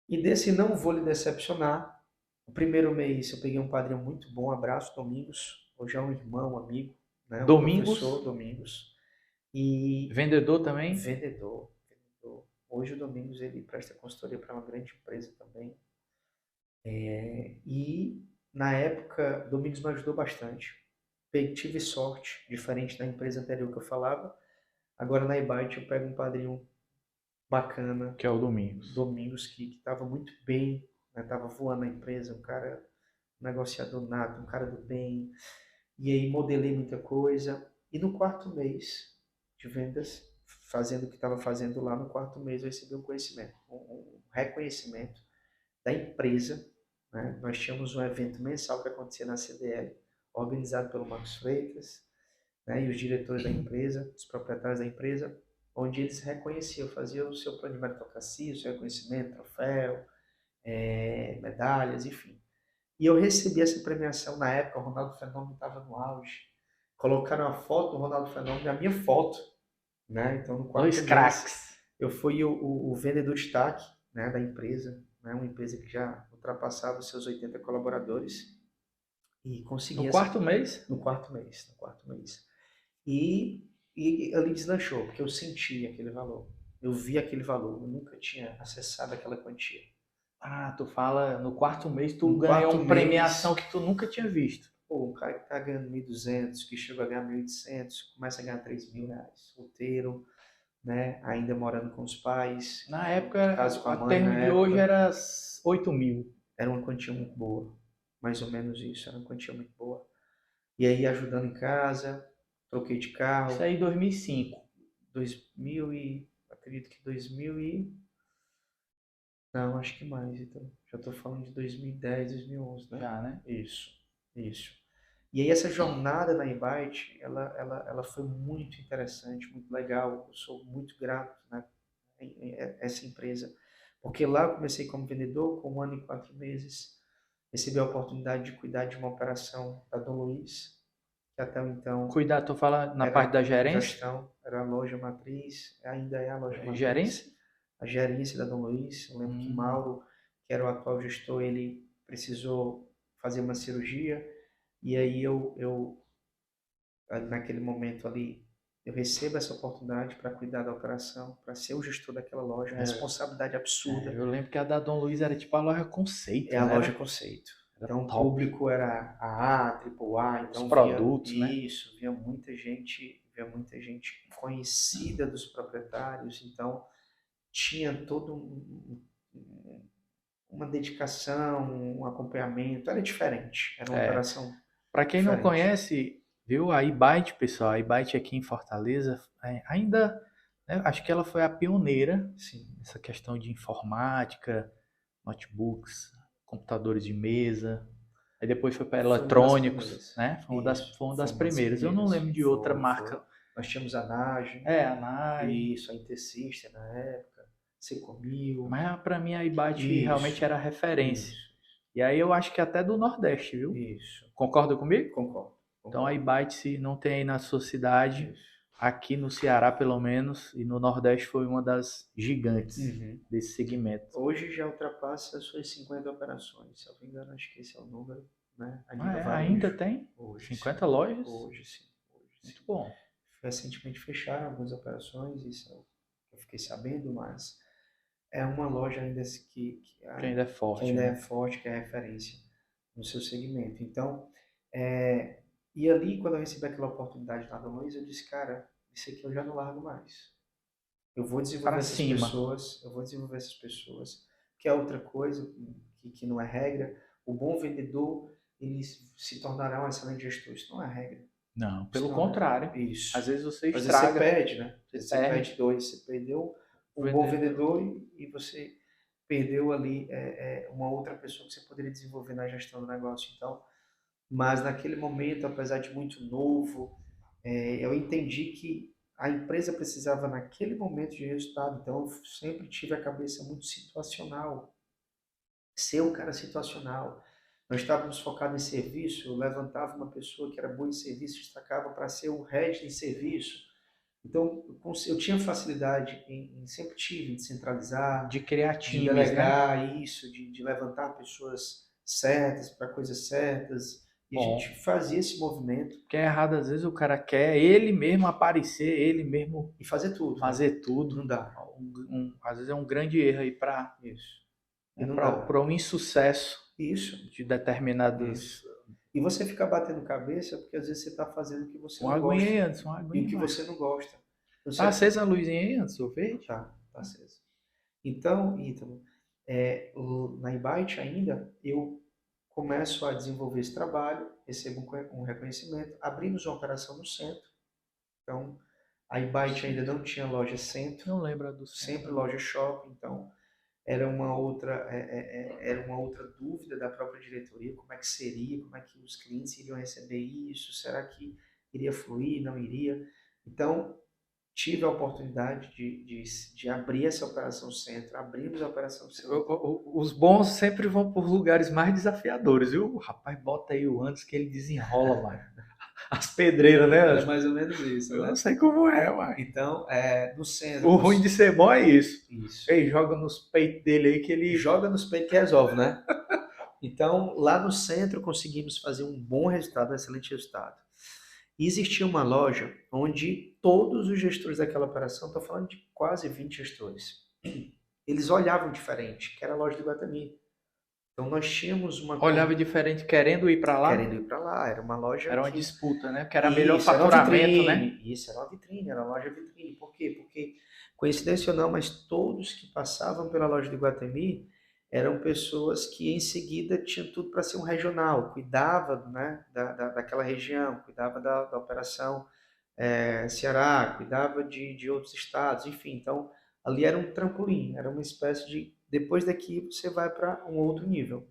E desse não vou lhe decepcionar, o primeiro mês eu peguei um padrinho muito bom, abraço Domingos, hoje é um irmão, um amigo, né, um professor, Domingos, Domingos, e vendedor também. vendedor. Hoje o Domingos ele presta consultoria para uma grande empresa também. E na época, Domingos me ajudou bastante. Tive sorte, diferente da empresa anterior que eu falava. Agora na eBite eu pego um padrinho bacana, Que é o Domingos. Domingos, que estava muito bem, estava voando na empresa, um cara negociador nato, um cara do bem. E aí modelei muita coisa. E no quarto mês de vendas, fazendo o que estava fazendo lá no quarto mês, eu recebi um conhecimento, um reconhecimento da empresa, né? Nós tínhamos um evento mensal que acontecia na CDL, organizado pelo Marcos Freitas, né? E os diretores da empresa, os proprietários da empresa, onde eles reconheciam, faziam o seu plano de meritocracia, o seu reconhecimento, troféu, medalhas, enfim. E eu recebi essa premiação na época, o Ronaldo Fenômeno estava no auge. Colocaram a foto do Ronaldo Fenômeno e a minha foto, né? Então, no quarto Dois mês, craques. eu fui o vendedor destaque, né, da empresa, né? Uma empresa que já ultrapassava os seus 80 colaboradores e consegui No essa quarto mês? no quarto mês, no quarto mês. E ali deslanchou, porque eu senti aquele valor. Eu vi aquele valor, eu nunca tinha acessado aquela quantia. Ah, tu fala, no quarto mês tu No ganhou quarto uma mês, premiação que tu nunca tinha visto. pô, um cara que tá ganhando 1.200, que chegou a ganhar 1.800, começa a ganhar 3.000 reais, solteiro, né? Ainda morando com os pais, Na de casa época, com a a mãe termo na de hoje época. era 8 mil. Era uma quantia muito boa, mais ou menos isso, era uma quantia muito boa. E aí ajudando em casa, troquei de Isso carro, aí em 2005. 2000 e, acredito que 2000 e, não, acho que mais, então, já estou falando de 2010, 2011, né? Já, né? Isso, isso. E aí essa jornada na Invite, ela foi muito interessante, muito legal, eu sou muito grato, né, a essa empresa, porque lá eu comecei como vendedor, com 1 ano e 4 meses, recebi a oportunidade de cuidar de uma operação da Dom Luiz, que até então Cuidar, tu fala na parte era da gerência? gestão, era a loja matriz, ainda é a loja matriz, Gerência? a gerência da Dom Luiz. Eu lembro que Hum, Mauro, que era o atual gestor, ele precisou fazer uma cirurgia, e aí naquele momento ali, eu recebo essa oportunidade para cuidar da operação, para ser o gestor daquela loja, responsabilidade absurda. eu lembro que a da Dom Luiz era tipo a loja É conceito, a né? loja conceito. Era Então o top. público era A, triple A, Os então via produtos, né? isso, via muita gente conhecida dos proprietários, então tinha todo uma dedicação, um acompanhamento, era diferente, era uma É, operação para quem não diferente. conhece, viu, a iByte, pessoal, a iByte aqui em Fortaleza, ainda, né, acho que ela foi a pioneira Sim, nessa questão de informática, notebooks, computadores de mesa. Aí depois foi para foi uma das eletrônicos, primeiras. né? Isso, Foi uma foi das uma das primeiras. Eu não primeiras. lembro de outra Foi. marca. Nós tínhamos a Nage, É, a NAI. isso, a Intersystem na época, Secomil, Mas para mim a iByte realmente isso, era a referência. isso, E aí eu acho que até do Nordeste, viu? isso. Concorda comigo? Concordo, Então a concordo. iByte, se não tem aí na sua cidade, Isso. aqui no Ceará pelo menos, e no Nordeste foi uma das gigantes Uhum. desse segmento. Hoje já ultrapassa as suas 50 operações, se eu não me engano, acho que esse é o número, né? A Ah, nível ainda varejo. tem Hoje sim, 50 lojas? hoje sim, hoje sim. Muito bom. Recentemente fecharam algumas operações, isso eu fiquei sabendo, mas é uma loja ainda Que ainda é que forte, ainda é né? forte, que é referência no seu segmento. Então, e ali, quando eu recebi aquela oportunidade lá da Luiz, eu disse, cara, isso aqui eu já não largo mais. Eu vou Para desenvolver essas cima. pessoas, eu vou desenvolver essas pessoas, que é outra coisa, que não é regra. O bom vendedor, ele se tornará um excelente gestor. Isso não é regra. Não, Isso pelo não é contrário. isso. Às vezes você Às vezes você estraga, perde, né? Às você vezes você perde perde. dois, você perdeu O um bom vendedor. vendedor e você perdeu ali uma outra pessoa que você poderia desenvolver na gestão do negócio. Então, mas naquele momento, apesar de muito novo, eu entendi que a empresa precisava naquele momento de resultado. Então, eu sempre tive a cabeça muito situacional, ser um cara situacional. Nós estávamos focados em serviço, eu levantava uma pessoa que era boa em serviço, destacava para ser o head de serviço. Então, eu tinha facilidade sempre tive, de centralizar, De criar de times, né? delegar isso, de levantar pessoas certas para coisas certas. E a gente Bom. fazia esse movimento Porque é errado, às vezes o cara quer ele mesmo aparecer, ele mesmo e fazer tudo, né? fazer tudo. Não dá. Às vezes é um grande erro aí para Isso. E né, não dá. para um insucesso Isso. de determinadas. Isso. E você ficar batendo cabeça porque às vezes você está fazendo o que você Uma não gosta. aguinha antes, uma E o aguinha que mais. você não gosta. Então, Tá acesa a luzinha aí antes, o verde? tá aceso. Então, Ítalo, na Ibite ainda, eu começo a desenvolver esse trabalho, recebo um reconhecimento, abrimos uma operação no centro, então A Ibite ainda não tinha loja centro, Não lembro do sempre centro. loja shopping, então era uma outra dúvida da própria diretoria, como é que seria, como é que os clientes iriam receber isso, será que iria fluir, não iria? Então, tive a oportunidade de abrir essa operação centro, abrimos a operação centro. Os bons sempre vão por lugares mais desafiadores, viu? Rapaz, bota aí o Anderson que ele desenrola, mano. As pedreiras, né, É Anderson? mais ou menos isso, Eu né? não sei como é, mano. Então, no centro... O ruim de ser bom é isso. Isso. Ei, joga nos peitos dele aí que ele... Joga nos peitos que resolve, né? Então, lá no centro conseguimos fazer um bom resultado, um excelente resultado. E existia uma loja onde todos os gestores daquela operação, estou falando de quase 20 gestores, eles olhavam diferente, que era a loja do Iguatemi. Então nós tínhamos uma... Olhava diferente querendo ir para lá? Querendo ir para lá, era uma loja Era uma que... disputa, né? Porque era melhor Isso, era uma faturamento, né? vitrine. Isso, era uma vitrine, era uma loja vitrine. Por quê? Porque, coincidência ou não, mas todos que passavam pela loja do Iguatemi eram pessoas que em seguida tinham tudo para ser um regional, cuidava, né, daquela região, cuidava da operação Ceará, cuidava de outros estados, enfim. Então, ali era um trampolim, era uma espécie de... Depois daqui você vai para um outro nível.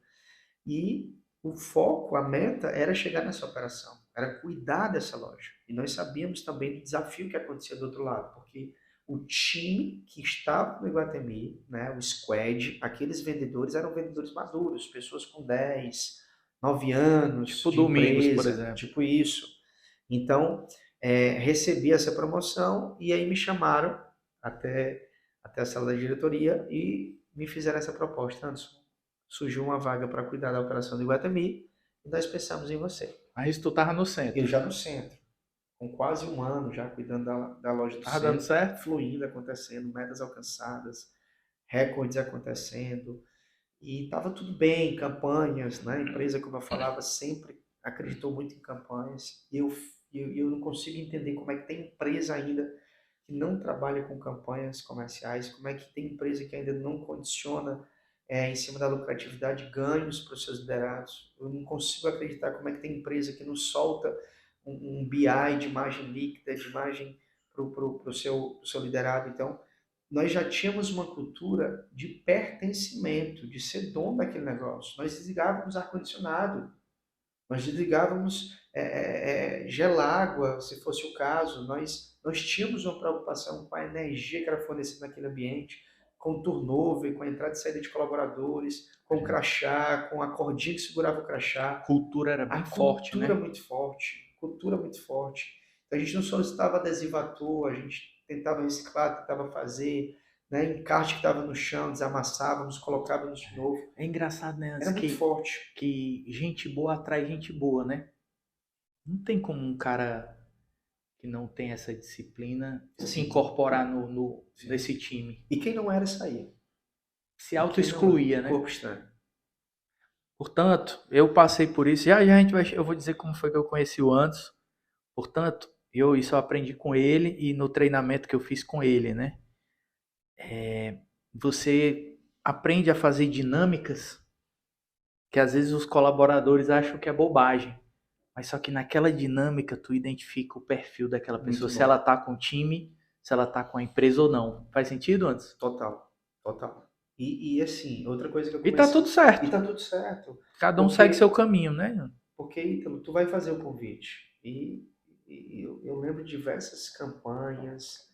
E o foco, a meta era chegar nessa operação, era cuidar dessa loja. E nós sabíamos também do desafio que acontecia do outro lado, porque o time que estava no Iguatemi, né, o squad, aqueles vendedores eram vendedores maduros, pessoas com 10, 9 anos Tipo de Domingos, por empresa, exemplo. tipo isso. Então, recebi essa promoção e aí me chamaram até a sala da diretoria e me fizeram essa proposta, Anderson. Surgiu uma vaga para cuidar da operação do Iguatemi e nós pensamos em você. Mas tu tava no centro. Eu já no centro, com quase um ano já cuidando da loja do Tava dando centro, certo? fluindo, acontecendo, metas alcançadas, recordes acontecendo, e estava tudo bem, campanhas, né? A empresa, como eu falava, sempre acreditou muito em campanhas, e eu não consigo entender como é que tem empresa ainda que não trabalha com campanhas comerciais, como é que tem empresa que ainda não condiciona em cima da lucratividade ganhos para os seus liderados. Eu não consigo acreditar como é que tem empresa que não solta um BI de imagem líquida, de imagem para o seu liderado. Então, nós já tínhamos uma cultura de pertencimento, de ser dono daquele negócio. Nós desligávamos ar-condicionado, nós desligávamos gelágua, se fosse o caso. Nós tínhamos uma preocupação com a energia que era fornecida naquele ambiente, com o turnover, com a entrada e saída de colaboradores, com o crachá, com a cordinha que segurava o crachá. A cultura era bem forte, né? Cultura muito forte. Então, a gente não solicitava adesivo à toa, a gente tentava reciclar, tentava fazer, né, encarte que estava no chão, desamassávamos, colocávamos de novo. É engraçado, né? Era muito forte. Que gente boa atrai gente boa, né? Não tem como um cara que não tem essa disciplina se incorporar nesse time. E quem não era, saía. Se auto-excluía, né? Corpo estranho. Portanto, eu passei por isso. Eu vou dizer como foi que eu conheci o Anderson. Portanto, isso eu aprendi com ele e no treinamento que eu fiz com ele, né? Você aprende a fazer dinâmicas que às vezes os colaboradores acham que é bobagem. Mas só que naquela dinâmica tu identifica o perfil daquela pessoa, se ela tá com o time, se ela tá com a empresa ou não. Faz sentido, Anderson? Total. E assim, outra coisa que eu comecei... E tá tudo certo. E tá tudo certo. Cada um segue seu caminho, né? Porque, Ítalo, tu vai fazer o convite. E eu lembro de diversas campanhas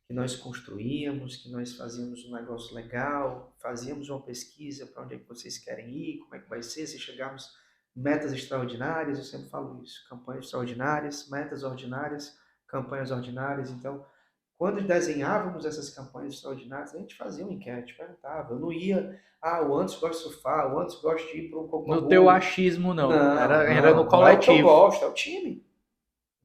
que nós construíamos, que nós fazíamos um negócio legal, fazíamos uma pesquisa para onde é que vocês querem ir, como é que vai ser, se chegarmos metas extraordinárias, eu sempre falo isso, campanhas extraordinárias, metas ordinárias, campanhas ordinárias. Então, quando desenhávamos essas campanhas extraordinárias, a gente fazia uma enquete, perguntava. Eu não ia, o Anderson gosta de surfar, o Anderson gosta de ir para um Copamu. No teu achismo, não. Era no coletivo. Não é o que eu gosto, é o time.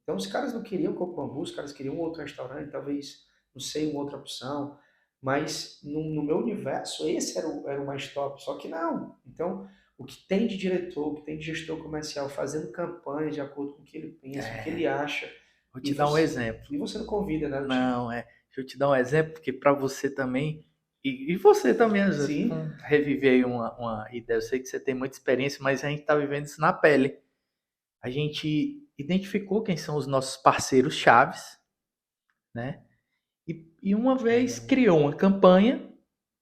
Então, os caras não queriam Copamu, os caras queriam um outro restaurante, talvez, não sei, uma outra opção. Mas, no meu universo, esse era o mais top. Só que não. Então, o que tem de diretor, o que tem de gestor comercial fazendo campanha de acordo com o que ele pensa, o que ele acha. Vou te dar um exemplo. E você não convida, né? Não, deixa eu te dar um exemplo, porque para você também, e você também, reviver aí uma ideia. Eu sei que você tem muita experiência, mas a gente está vivendo isso na pele. A gente identificou quem são os nossos parceiros chaves né? E uma vez criou uma campanha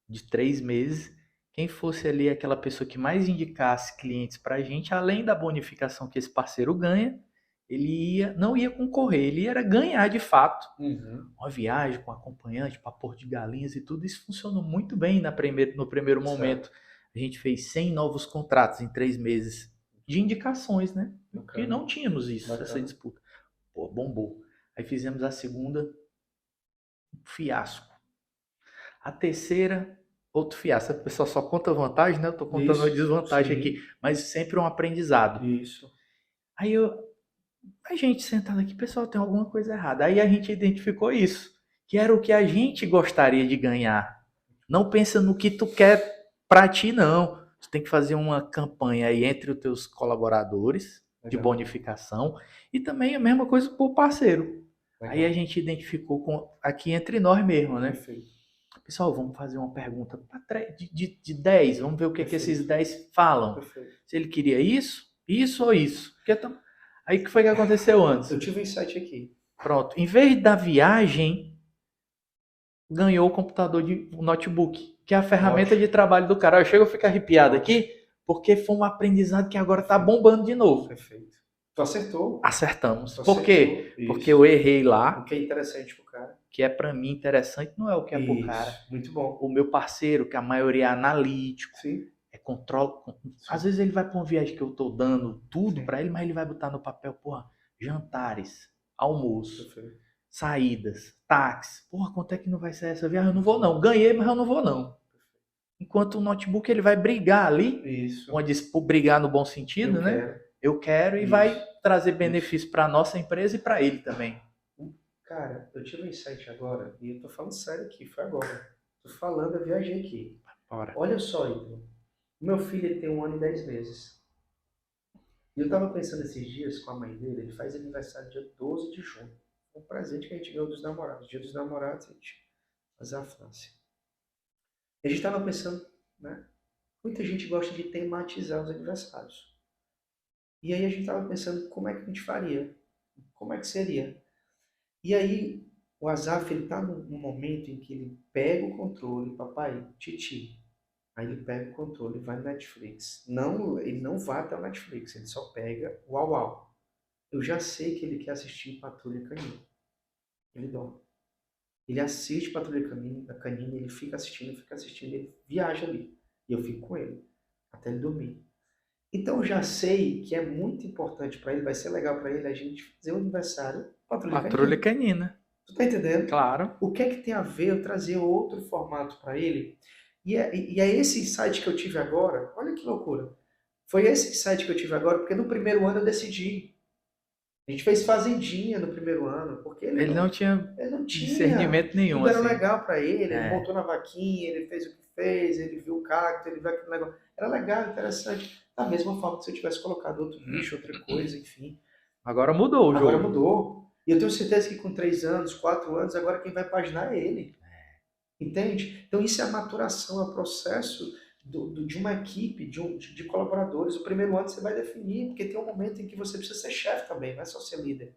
de 3 meses. Quem fosse ali aquela pessoa que mais indicasse clientes para a gente, além da bonificação que esse parceiro ganha, ele não ia concorrer, ele ia ganhar de fato uma viagem com acompanhante para Porto de Galinhas e tudo. Isso funcionou muito bem no primeiro momento. A gente fez 100 novos contratos em 3 meses de indicações, né? Porque não tínhamos isso, essa disputa. Pô, bombou. Aí fizemos a segunda, um fiasco. A terceira, outro fiasco. O pessoal só conta vantagem, né? Eu tô contando uma desvantagem aqui, mas sempre um aprendizado. Isso. Aí a gente sentado aqui, pessoal, tem alguma coisa errada. Aí a gente identificou isso, que era o que a gente gostaria de ganhar. Não pensa no que tu quer pra ti, não. Tu tem que fazer uma campanha aí entre os teus colaboradores de bonificação e também a mesma coisa pro parceiro. Aí a gente identificou aqui entre nós mesmo, né? Perfeito. Pessoal, vamos fazer uma pergunta de 10. Vamos ver o que esses 10 falam. Perfeito. Se ele queria isso ou isso. Aí o que foi que aconteceu antes? Eu tive um insight aqui. Pronto. Em vez da viagem, ganhou o computador, o notebook, que é a ferramenta de trabalho do cara. Eu chego a ficar arrepiado aqui, porque foi um aprendizado que agora tá bombando de novo. Perfeito. Tu acertou. Acertamos. Por quê? Isso. Porque eu errei lá. O que é interessante pro cara. Que é para mim interessante, não é o que é pro cara. Muito bom. O meu parceiro, que a maioria é analítico, Sim. é controle. Às vezes ele vai para uma viagem que eu tô dando tudo para ele, mas ele vai botar no papel, porra, jantares, almoço, saídas, táxi. Porra, quanto é que não vai ser essa viagem? Eu não vou não. Ganhei, mas eu não vou não. Enquanto o notebook ele vai brigar ali, brigar no bom sentido, né? Eu quero e vai trazer benefício para nossa empresa e para ele também. Cara, eu tive um insight agora, e eu tô falando sério aqui, foi agora. Tô falando, eu viajei aqui. Olha só, Ítalo. Meu filho ele tem 1 ano e 10 meses. E eu tava pensando esses dias com a mãe dele, ele faz aniversário dia 12 de junho. Um presente que a gente ganhou dos namorados. Dia dos namorados, a gente faz a França. E a gente tava pensando, né? Muita gente gosta de tematizar os aniversários. E aí a gente tava pensando como é que a gente faria. Como é que seria? E aí, o Azaf, ele tá num momento em que ele pega o controle, papai, titi. Aí ele pega o controle e vai no Netflix. Não, ele não vai até o Netflix, ele só pega o Uau Uau. Eu já sei que ele quer assistir Patrulha Canina. Ele dorme. Ele assiste Patrulha Canina, ele fica assistindo, ele viaja ali. E eu fico com ele, até ele dormir. Então eu já sei que é muito importante para ele, vai ser legal para ele a gente fazer o aniversário Patrulha Canina. Tu tá entendendo? Claro. O que é que tem a ver eu trazer outro formato para ele? E é esse insight que eu tive agora. Olha que loucura. Foi esse insight que eu tive agora, porque no primeiro ano eu decidi. A gente fez fazendinha no primeiro ano, porque ele não tinha discernimento nenhum. Tudo era assim. legal para ele, ele montou na vaquinha, ele fez o que fez, ele viu o cacto, ele viu aquele negócio. Era legal, interessante. Da mesma forma que se eu tivesse colocado outro bicho, outra coisa, enfim. Agora mudou o jogo. Agora mudou. E eu tenho certeza que com 3 anos, 4 anos, agora quem vai paginar é ele. Entende? Então isso é a maturação, é o processo de uma equipe, de colaboradores. O primeiro ano você vai definir, porque tem um momento em que você precisa ser chefe também, não é só ser líder.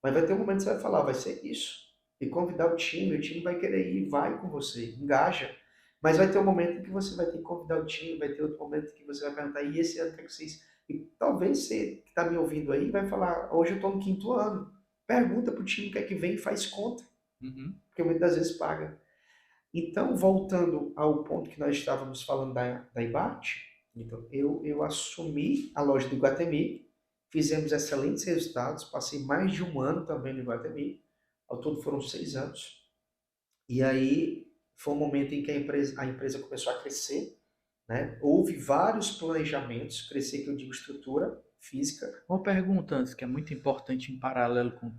Mas vai ter um momento que você vai falar, vai ser isso. E convidar o time vai querer ir, vai com você, engaja. Mas vai ter um momento em que você vai ter que convidar o time, vai ter outro momento em que você vai perguntar, e esse ano o que vocês... E talvez você que está me ouvindo aí vai falar, hoje eu estou no 5º ano. Pergunta pro time o que é que vem e faz conta. Porque muitas vezes paga. Então, voltando ao ponto que nós estávamos falando da IBAT, então, eu assumi a loja do Iguatemi, fizemos excelentes resultados, passei mais de 1 ano também no Iguatemi, ao todo foram 6 anos. E aí foi um momento em que a empresa começou a crescer, né? Houve vários planejamentos, crescer que eu digo estrutura física. Uma pergunta antes, que é muito importante em paralelo com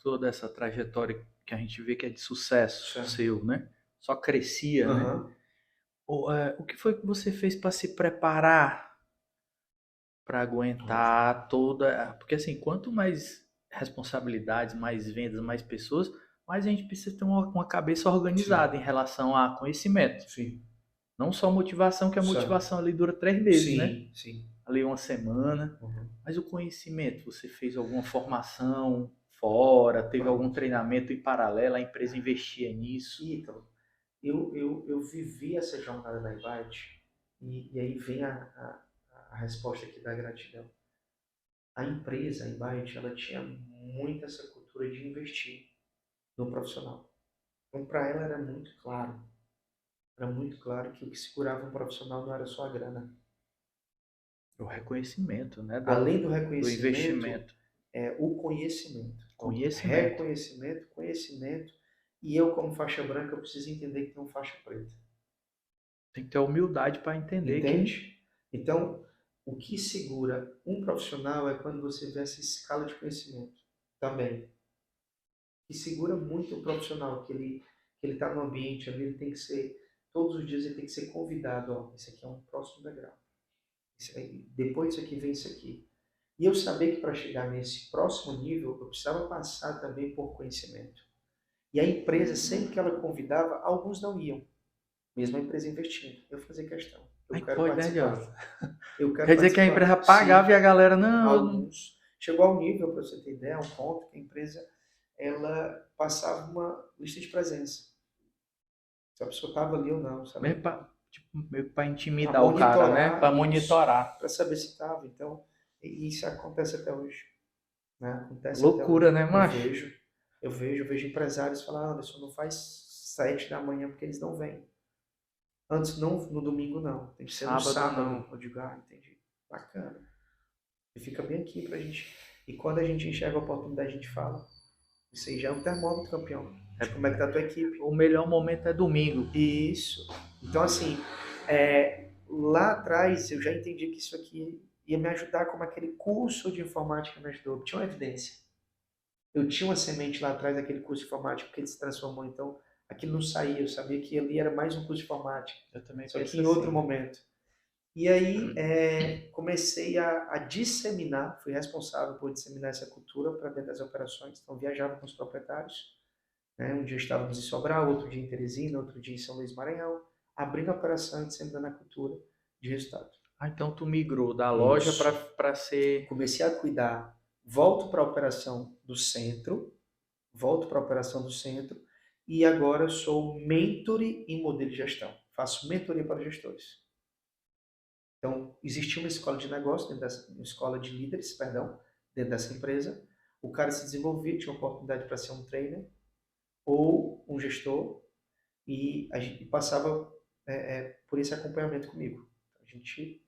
toda essa trajetória que a gente vê que é de sucesso seu, né? Só crescia, né? O que foi que você fez para se preparar para aguentar toda... Porque assim, quanto mais responsabilidades, mais vendas, mais pessoas, mais a gente precisa ter uma cabeça organizada em relação a conhecimento. Sim. Não só motivação, que a motivação ali dura 3 meses, né? Sim. Ali 1 semana. Mas o conhecimento, você fez alguma formação? fora? Teve algum treinamento em paralelo? A empresa investia nisso? Ítalo, eu vivi essa jornada da Invite e aí vem a resposta aqui da gratidão. A empresa, a Invite, ela tinha muito essa cultura de investir no profissional. Então, para ela era muito claro que o que segurava um profissional não era só a grana. O reconhecimento, né? Além do Do reconhecimento, investimento. o conhecimento. Então, Conhecimento. reconhecimento, conhecimento, e eu, como faixa branca, eu preciso entender que tem um faixa preta. Tem que ter humildade para entender que. Entende? Então, o que segura um profissional é quando você vê essa escala de conhecimento também. O que segura muito o profissional, que ele está no ambiente ali, ele tem que ser, todos os dias ele tem que ser convidado, ó, esse aqui é um próximo degrau. Depois disso aqui vem isso aqui. E eu sabia que para chegar nesse próximo nível, eu precisava passar também por conhecimento. E a empresa, sempre que ela convidava, alguns não iam, mesmo a empresa investindo. Eu fazia questão. Eu Aí quero pode, né, participar. Joss? Eu quero Quer dizer que a empresa participar. pagava e Sim, a galera, não, eu não. alguns. Chegou ao nível, para você ter ideia, um ponto que a empresa ela passava uma lista de presença. Se a pessoa estava ali ou não, Mesmo sabe? pra, tipo, meio para Para intimidar o cara, né? Para monitorar isso, monitorar. para saber se estava. Então, e isso acontece até hoje. Né? Acontece até Loucura, hoje. né, macho? Eu vejo empresários falar, Anderson, não faz 7 da manhã porque eles não vêm. Antes não, no domingo não. Tem que ser no Sábado sábado. não. Eu digo, entendi. Bacana. E fica bem aqui pra gente. E quando a gente enxerga a oportunidade, a gente fala. Isso aí já é um termômetro, campeão. De como é que tá a tua equipe. O melhor momento é domingo. Isso. Então, assim, lá atrás eu já entendi que isso aqui ia me ajudar, como aquele curso de informática me ajudou. Tinha uma evidência. Eu tinha uma semente lá atrás daquele curso de informática que ele se transformou, então aquilo não saía. Eu sabia que ali era mais um curso de informática, Eu também só que penso em outro assim. momento. E aí comecei a disseminar, fui responsável por disseminar essa cultura para dentro das operações. Então viajava com os proprietários, né? Um dia estávamos em Sobral, outro dia em Teresina, outro dia em São Luís Maranhão, abrindo a operação e disseminando a cultura de resultado. Ah, então tu migrou da loja Isso. para ser. Comecei a cuidar, volto para a operação do centro, e agora sou mentor em modelo de gestão. Faço mentoria para gestores. Então, existia uma escola de negócio, uma escola de líderes, perdão, dentro dessa empresa. O cara se desenvolvia, tinha oportunidade para ser um trainer ou um gestor e a gente passava por esse acompanhamento comigo. A gente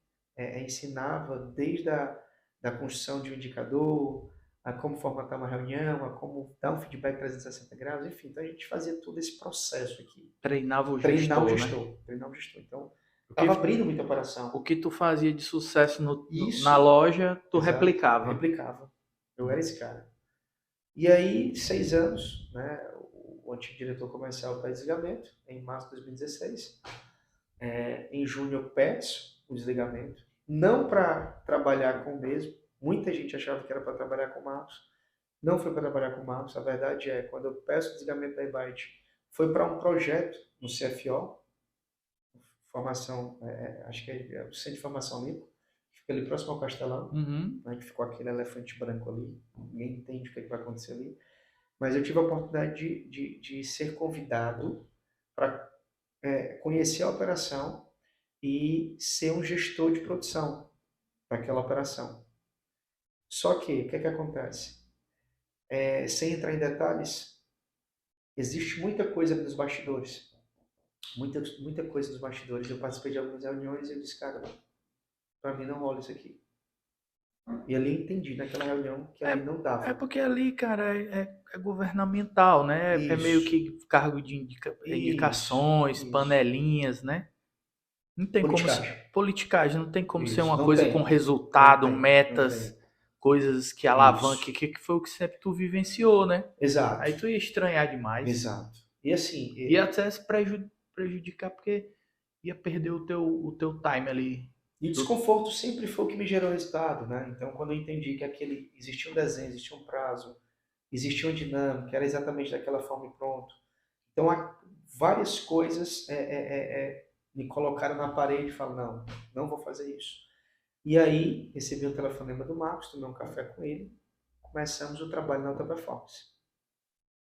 ensinava desde da construção de um indicador, a como formatar uma reunião, a como dar um feedback 360 graus, enfim. Então a gente fazia todo esse processo aqui. Treinava o gestor, né? Treinar o gestor. Então, O que, estava abrindo muita operação. o que tu fazia de sucesso na Isso, loja, tu exato, replicava. replicava. Eu era esse cara. E aí, 6 anos, né, o antigo diretor comercial está em desligamento, em março de 2016. Em junho eu peço o desligamento, não para trabalhar com o mesmo. Muita gente achava que era para trabalhar com o Marcos. Não foi para trabalhar com o Marcos. A verdade é, quando eu peço o desligamento da Ibite, foi para um projeto no CFO, formação, acho que é o Centro de Formação Limpo, que fica ali próximo ao Castelão, Uhum. né, que ficou aquele elefante branco ali. Ninguém entende o que vai acontecer ali. Mas eu tive a oportunidade de ser convidado para conhecer a operação e ser um gestor de produção para aquela operação. Só que, o que acontece? Sem entrar em detalhes, existe muita coisa nos bastidores. Muita coisa nos bastidores. Eu participei de algumas reuniões e eu disse, cara, para mim não rola isso aqui. E ali eu entendi naquela reunião que ali não É dava. porque ali, cara, é governamental, né? É meio Isso, que cargo de isso, indicações, isso. panelinhas, né? Não tem como Politicagem. politicagem, não tem como ser Isso. uma Não coisa com tem. Não resultado, tem. Não metas, tem. coisas que alavanquem, Isso. que foi o que sempre tu vivenciou, né? Exato. Aí tu ia estranhar demais. Exato. E assim, Ia até se prejudicar porque ia perder o teu time ali. e o desconforto sempre foi o que me gerou resultado, né? Então, quando eu entendi que existia um desenho, existia um prazo, existia uma dinâmica, era exatamente daquela forma e pronto. Então, várias coisas me colocaram na parede e falaram, não vou fazer isso. E aí, recebi um telefonema do Marcos, tomei um café com ele, começamos o trabalho na alta performance.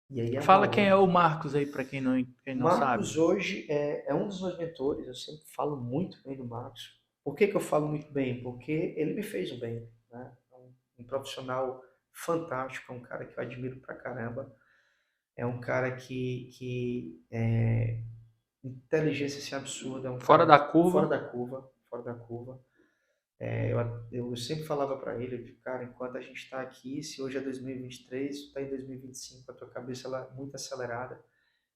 E aí Fala quem é hoje. o Marcos aí, para quem não sabe. Marcos hoje é um dos meus mentores, eu sempre falo muito bem do Marcos. Por que que eu falo muito bem? Porque ele me fez o bem, né? É um profissional fantástico, é um cara que eu admiro pra caramba, é um cara que inteligência assim, absurda, é um Fora cara da fora curva. da curva, fora da curva. Eu sempre falava para ele, cara, enquanto a gente está aqui, se hoje é 2023, tu está em 2025, a tua cabeça ela é muito acelerada.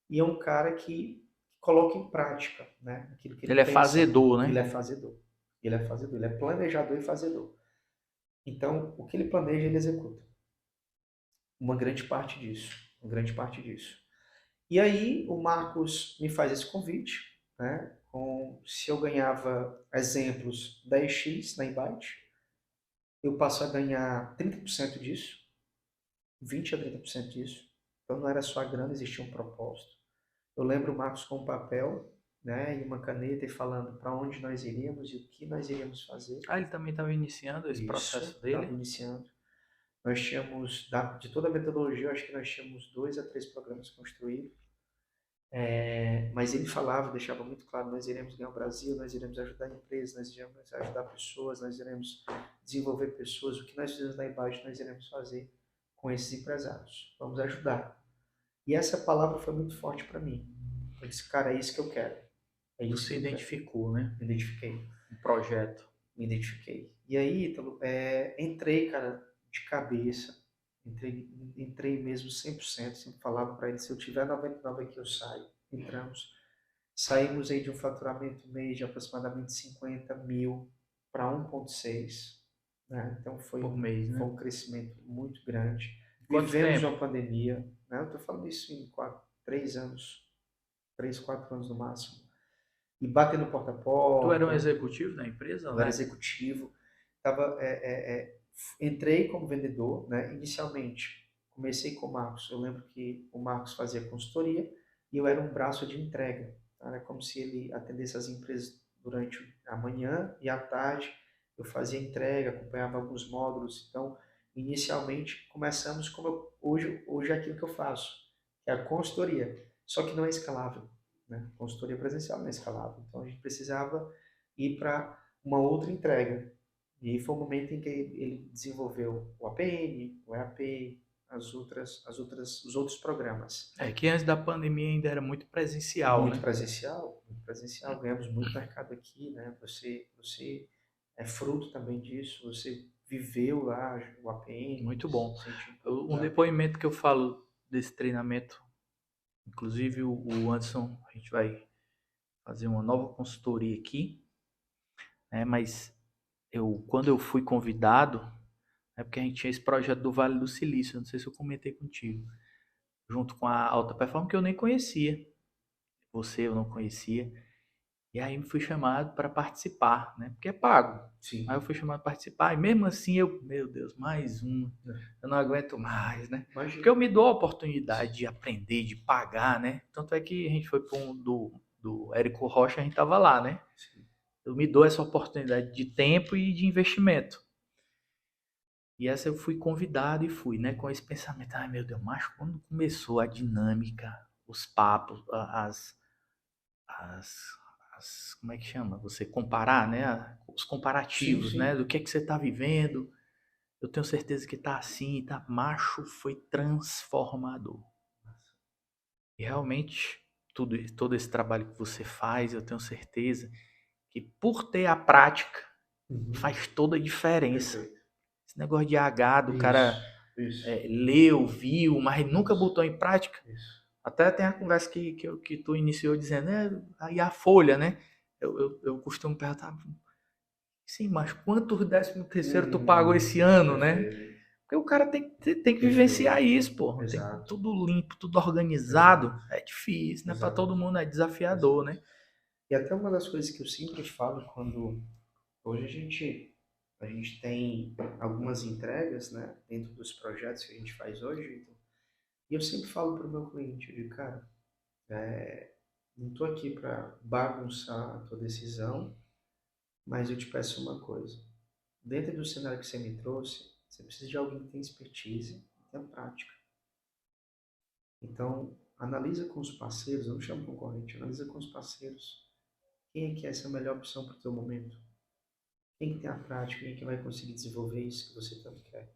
E é um cara que coloca em prática, né, aquilo que ele Ele é pensa. fazedor, Ele né? é fazedor. Ele é fazedor, ele é planejador e fazedor. Então, o que ele planeja, ele executa. Uma grande parte disso, uma grande parte disso. E aí o Marcos me faz esse convite, né, se eu ganhava exemplos 10x na Invite, eu passo a ganhar 30% disso, 20 a 30% disso. Então não era só a grana, existia um propósito. Eu lembro o Marcos com um papel, né, e uma caneta e falando para onde nós iríamos e o que nós iríamos fazer. Ah, ele também estava iniciando esse Isso, processo estava dele. iniciando. Nós tínhamos, de toda a metodologia, eu acho que nós tínhamos 2 a 3 programas construídos. Mas ele falava, deixava muito claro, nós iremos ganhar o Brasil, nós iremos ajudar empresas, nós iremos ajudar pessoas, nós iremos desenvolver pessoas, o que nós fizemos lá embaixo nós iremos fazer com esses empresários. Vamos ajudar. E essa palavra foi muito forte para mim. Eu disse, cara, é isso que eu quero. É isso Você que eu quero. identificou, né? Me identifiquei. Um projeto. Me identifiquei. E aí, Ítalo, entrei, cara, de cabeça. Entrei mesmo 100%. Sempre falava para ele, se eu tiver 99 aqui, eu saio. Entramos. Saímos aí de um faturamento mês de aproximadamente 50 mil para 1,6. Né? Então Por mês, foi né? um crescimento muito grande. Quanto Vivemos tempo? uma pandemia. Né? Eu estou falando isso em 3 anos, 3, 4 anos no máximo. E batendo porta a Tu era um porta, executivo da empresa, eu era né? executivo, tava, entrei como vendedor, né? Inicialmente, comecei com o Marcos. Eu lembro que o Marcos fazia consultoria e eu era um braço de entrega. Tá? Era como se ele atendesse as empresas durante a manhã e à tarde eu fazia entrega, acompanhava alguns módulos. Então, inicialmente, começamos como hoje é aquilo que eu faço, que é a consultoria, só que não é escalável. Né? Consultoria presencial não é escalável. Então, a gente precisava ir para uma outra entrega. E foi o momento em que ele desenvolveu o APN, o EAP, os outros programas. É que antes da pandemia ainda era muito presencial, Muito né? presencial, muito presencial. Ganhamos muito mercado aqui, né? Você é fruto também disso. Você viveu lá o APN, Muito bom. sentiu um pouco Um do APN. depoimento que eu falo desse treinamento, inclusive o Anderson, a gente vai fazer uma nova consultoria aqui, né? Mas quando eu fui convidado, é porque a gente tinha esse projeto do Vale do Silício, não sei se eu comentei contigo, junto com a Alta Performance, que eu nem conhecia. Você eu não conhecia. E aí me fui chamado para participar, né? Porque é pago. Aí eu Sim, fui chamado para participar e mesmo assim meu Deus, mais um. Eu não aguento mais, né? Porque imagina. eu me dou a oportunidade de aprender, de pagar, né? Tanto é que a gente foi para um do Érico Rocha, a gente tava lá, né? Sim. Eu me dou essa oportunidade de tempo e de investimento. E essa eu fui convidado e fui, né? Com esse pensamento, ai meu Deus, mas quando começou a dinâmica, os papos, as, como é que chama? Você comparar, né? Os Sim, comparativos, né? sim. Do que é que você está vivendo. Eu tenho certeza que tá assim, tá macho, foi transformador. E realmente, todo esse trabalho que você faz, eu tenho certeza que por ter a prática, Uhum. faz toda a diferença. Perfeito. Esse negócio de H, do Isso, cara isso, leu, viu, mas nunca isso, botou em prática. isso. Até tem a conversa que tu iniciou dizendo, aí a folha, né? Eu costumo perguntar, sim, mas quantos 13º tu pagou esse ano, né? Perfeito, Porque o cara tem que perfeito. vivenciar isso, pô. Tem Exato, tudo limpo, tudo organizado. exato, É difícil, né? Para todo exato, mundo é desafiador, exato. né? E até uma das coisas que eu sempre falo quando hoje a gente tem algumas entregas, né, dentro dos projetos que a gente faz hoje, então, e eu sempre falo para o meu cliente, eu digo, cara, não estou aqui para bagunçar a tua decisão, mas eu te peço uma coisa. Dentro do cenário que você me trouxe, Você precisa de alguém que tem expertise e tenha prática. Então, analisa com os parceiros, não chama concorrente, analisa com os parceiros quem é que é essa melhor opção para o teu momento. Quem que tem a prática, quem é que vai conseguir desenvolver isso que você tanto quer.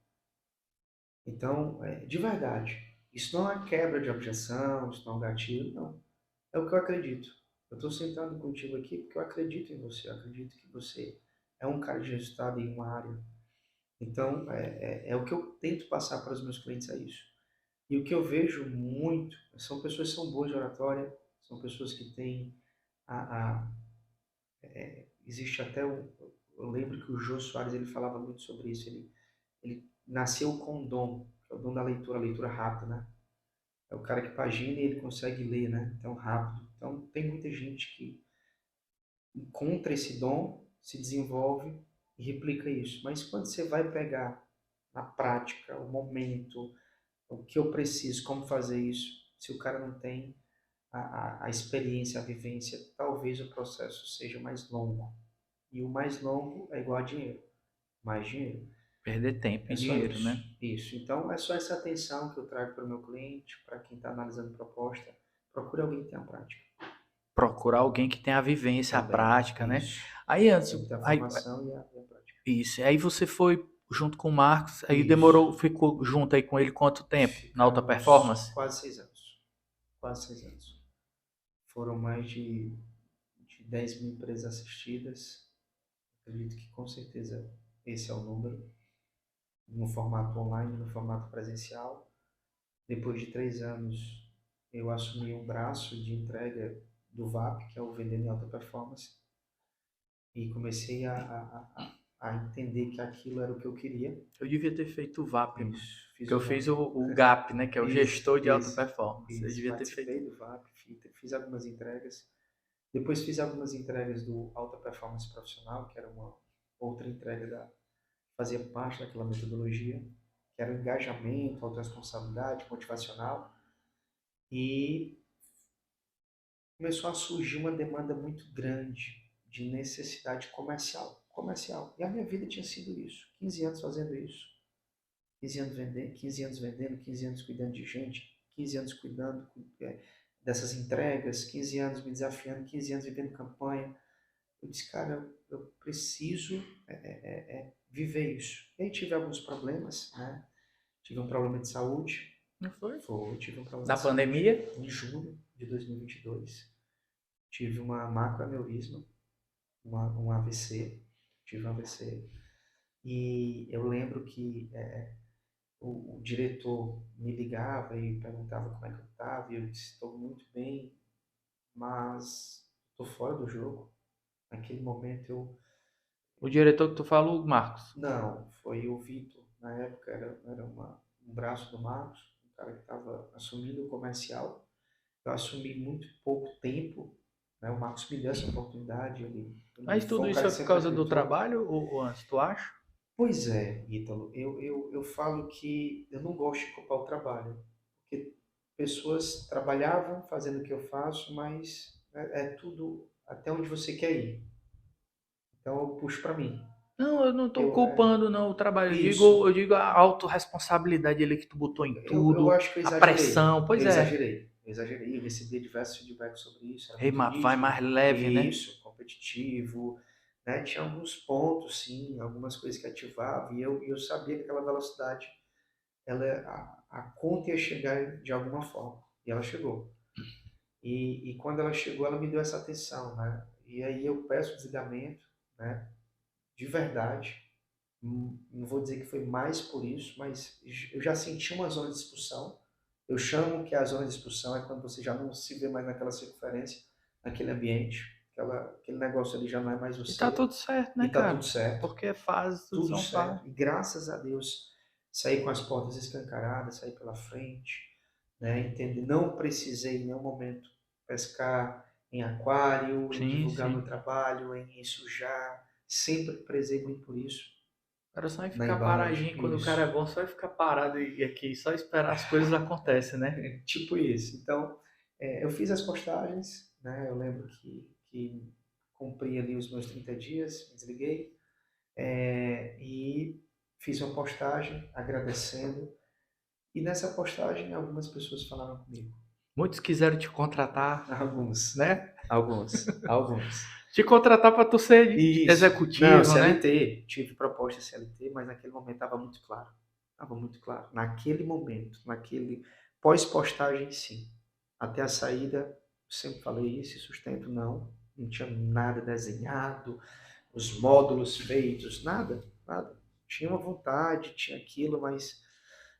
Então, de verdade, isso não é quebra de objeção, isso não é um gatilho, não. É o que eu acredito. Eu estou sentado contigo aqui porque eu acredito em você, eu acredito que você é um cara de resultado em uma área. Então, é o que eu tento passar para os meus clientes, é isso. E o que eu vejo muito são pessoas que são boas de oratória, são pessoas que têm existe até eu lembro que o Jô Soares ele falava muito sobre isso, ele nasceu com o dom, que é o dom da leitura, a leitura rápida, né? É o cara que pagina e ele consegue ler, né? Então, rápido. Então, tem muita gente que encontra esse dom, se desenvolve e replica isso. Mas quando você vai pegar na prática, o momento, o que eu preciso, como fazer isso, se o cara não tem a experiência, a vivência, talvez o processo seja mais longo. E o mais longo é igual a dinheiro. Mais dinheiro. Perder tempo É e só dinheiro, isso. né? Isso. Então, é só essa atenção que eu trago para o meu cliente, para quem está analisando proposta. Procure alguém que tenha prática. Procurar alguém que tenha a vivência, a Também. prática, né? Isso. Aí antes, Tem que ter a aí, formação e a prática. isso. Aí você foi junto com o Marcos, aí Isso. demorou, ficou junto aí com ele quanto tempo na alta Ficamos performance? quase 6 anos. Quase 6 anos. Foram mais de 10 mil empresas assistidas. Acredito que com certeza esse é o número. No formato online, no formato presencial. Depois de 3 anos, eu assumi um braço de entrega do VAP, que é o Vendendo em Alta Performance, e comecei a entender que aquilo era o que eu queria. Eu devia ter feito o VAP, mano. Isso, fiz Porque eu o fiz VAP. o GAP, né? Que é o Isso, gestor de alta isso, performance. Eu isso. devia ter feito. Participei do VAP, fiz algumas entregas. Depois fiz algumas entregas do Alta Performance Profissional, que era uma outra entrega fazia parte daquela metodologia, que era o engajamento, autorresponsabilidade, motivacional. E começou a surgir uma demanda muito grande de necessidade comercial. Comercial. E a minha vida tinha sido isso. 15 anos fazendo isso. 15 anos vendendo, 15 anos vendendo, 15 anos cuidando de gente, 15 anos cuidando dessas entregas, 15 anos me desafiando, 15 anos vivendo campanha. Eu disse, cara, eu preciso viver isso. E aí tive alguns problemas, né? Tive um problema de saúde. Não foi? Tive um problema Na de saúde pandemia? em julho de 2022. Tive uma macroaneurisma, um AVC, tive um AVC. E eu lembro que o diretor me ligava e perguntava como é que eu estava, e eu disse, estou muito bem, mas estou fora do jogo. Naquele momento eu... O diretor que tu falou, o Marcos. Não, foi o Vitor. Na época era um braço do Marcos, um cara que estava assumindo o comercial. Eu assumi muito pouco tempo, né? O Marcos me deu essa oportunidade, ele Mas foi tudo um isso cara é que por sempre causa do acreditou. trabalho ou antes, tu acha? Pois é, Ítalo, eu falo que eu não gosto de culpar o trabalho, porque pessoas trabalhavam fazendo o que eu faço, mas é tudo até onde você quer ir. Então eu puxo para mim. Não, eu não tô Eu, culpando não o trabalho. isso, Eu digo a autorresponsabilidade ali que tu botou em eu tudo, acho que eu a exagerei. pressão, pois é. Eu exagerei, eu recebi diversos feedbacks sobre isso, era Ei, muito vai nítido. mais leve, né? Isso, competitivo, né? Tinha alguns pontos, sim, algumas coisas que ativavam, e eu sabia que aquela velocidade, a conta ia chegar de alguma forma, e ela chegou. E quando ela chegou, ela me deu essa atenção, né? E aí eu peço desligamento, né? De verdade. Não vou dizer que foi mais por isso, mas eu já senti uma zona de expulsão. Eu chamo que a zona de expulsão é quando você já não se vê mais naquela circunferência, naquele ambiente, aquele negócio ali já não é mais E tá você, tudo certo, e né, tá tudo cara? certo, Porque é fase, tudo tudo são fases. certo. E graças a Deus, saí com as portas escancaradas, saí pela frente, né? Entender, não precisei em nenhum momento pescar em aquário, em Sim, divulgar meu sim. trabalho, em sujar. Sempre prezei muito por isso, Era só em na ficar embalagem. paradinho, quando o cara é Isso. bom, só em ficar parado e aqui, só esperar as coisas acontecerem, né? Tipo isso. Então, eu fiz as postagens, né? Eu lembro que cumpri ali os meus 30 dias, me desliguei, e fiz uma postagem agradecendo, e nessa postagem algumas pessoas falaram comigo. Muitos quiseram te contratar, Alguns, né? alguns. Te contratar para tu ser Isso. Não, executivo, né? CLT, tive proposta CLT, mas naquele momento estava muito claro. Estava muito claro. Naquele momento, naquele pós-postagem, sim. Até a saída, sempre falei isso e sustento, não tinha nada desenhado, os módulos feitos, nada, nada. Tinha uma vontade, tinha aquilo, mas...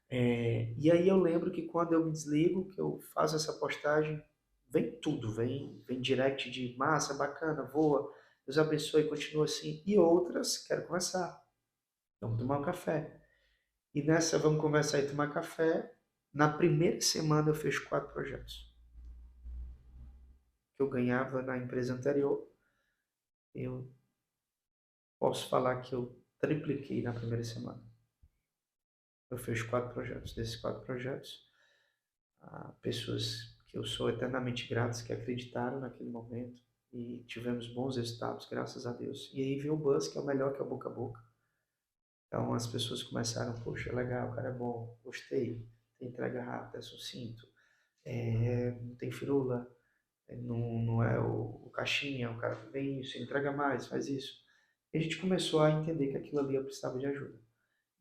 E aí eu lembro que quando eu me desligo, que eu faço essa postagem, vem tudo, vem direct de massa, bacana, voa, Deus abençoe, continua assim. E outras, quero conversar, vamos tomar um café. E nessa, vamos conversar e tomar café, na primeira semana eu fecho 4 projetos. Que eu ganhava na empresa anterior, eu posso falar que eu tripliquei na primeira semana. Eu fecho 4 projetos. Desses 4 projetos, pessoas que eu sou eternamente gratas, que acreditaram naquele momento e tivemos bons resultados, graças a Deus. E aí veio o buzz, que é o melhor, que é o boca a boca. Então as pessoas começaram, poxa, legal, o cara é bom, gostei, tem entrega rápida, é sucinto, não tem firula, não é o caixinha, o cara vem isso, entrega mais, faz isso. E a gente começou a entender que aquilo ali eu precisava de ajuda.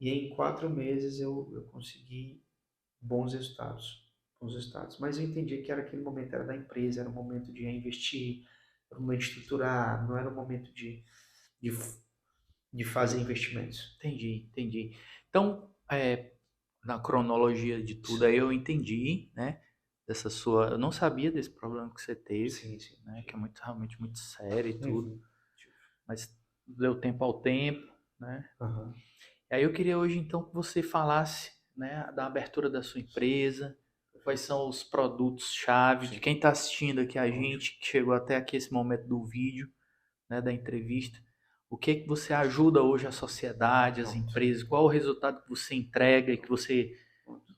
E em 4 meses eu consegui bons resultados. Bons resultados. Mas eu entendi que era aquele momento, era da empresa, era o momento de investir, era o momento de estruturar, não era o momento de, de fazer investimentos. Entendi. Então, na cronologia de tudo aí eu entendi, né? Dessa sua, eu não sabia desse problema que você teve, Sim, sim. né? Que é realmente muito sério e tudo, Uhum. mas deu tempo ao tempo, né? Uhum. E aí eu queria hoje então que você falasse, né, da abertura da sua empresa, quais são os produtos-chave de Sim. quem está assistindo aqui a gente, que chegou até aqui esse momento do vídeo, né, da entrevista. O que que você ajuda hoje a sociedade, as Pronto. empresas? Qual o resultado que você entrega e que você Pronto.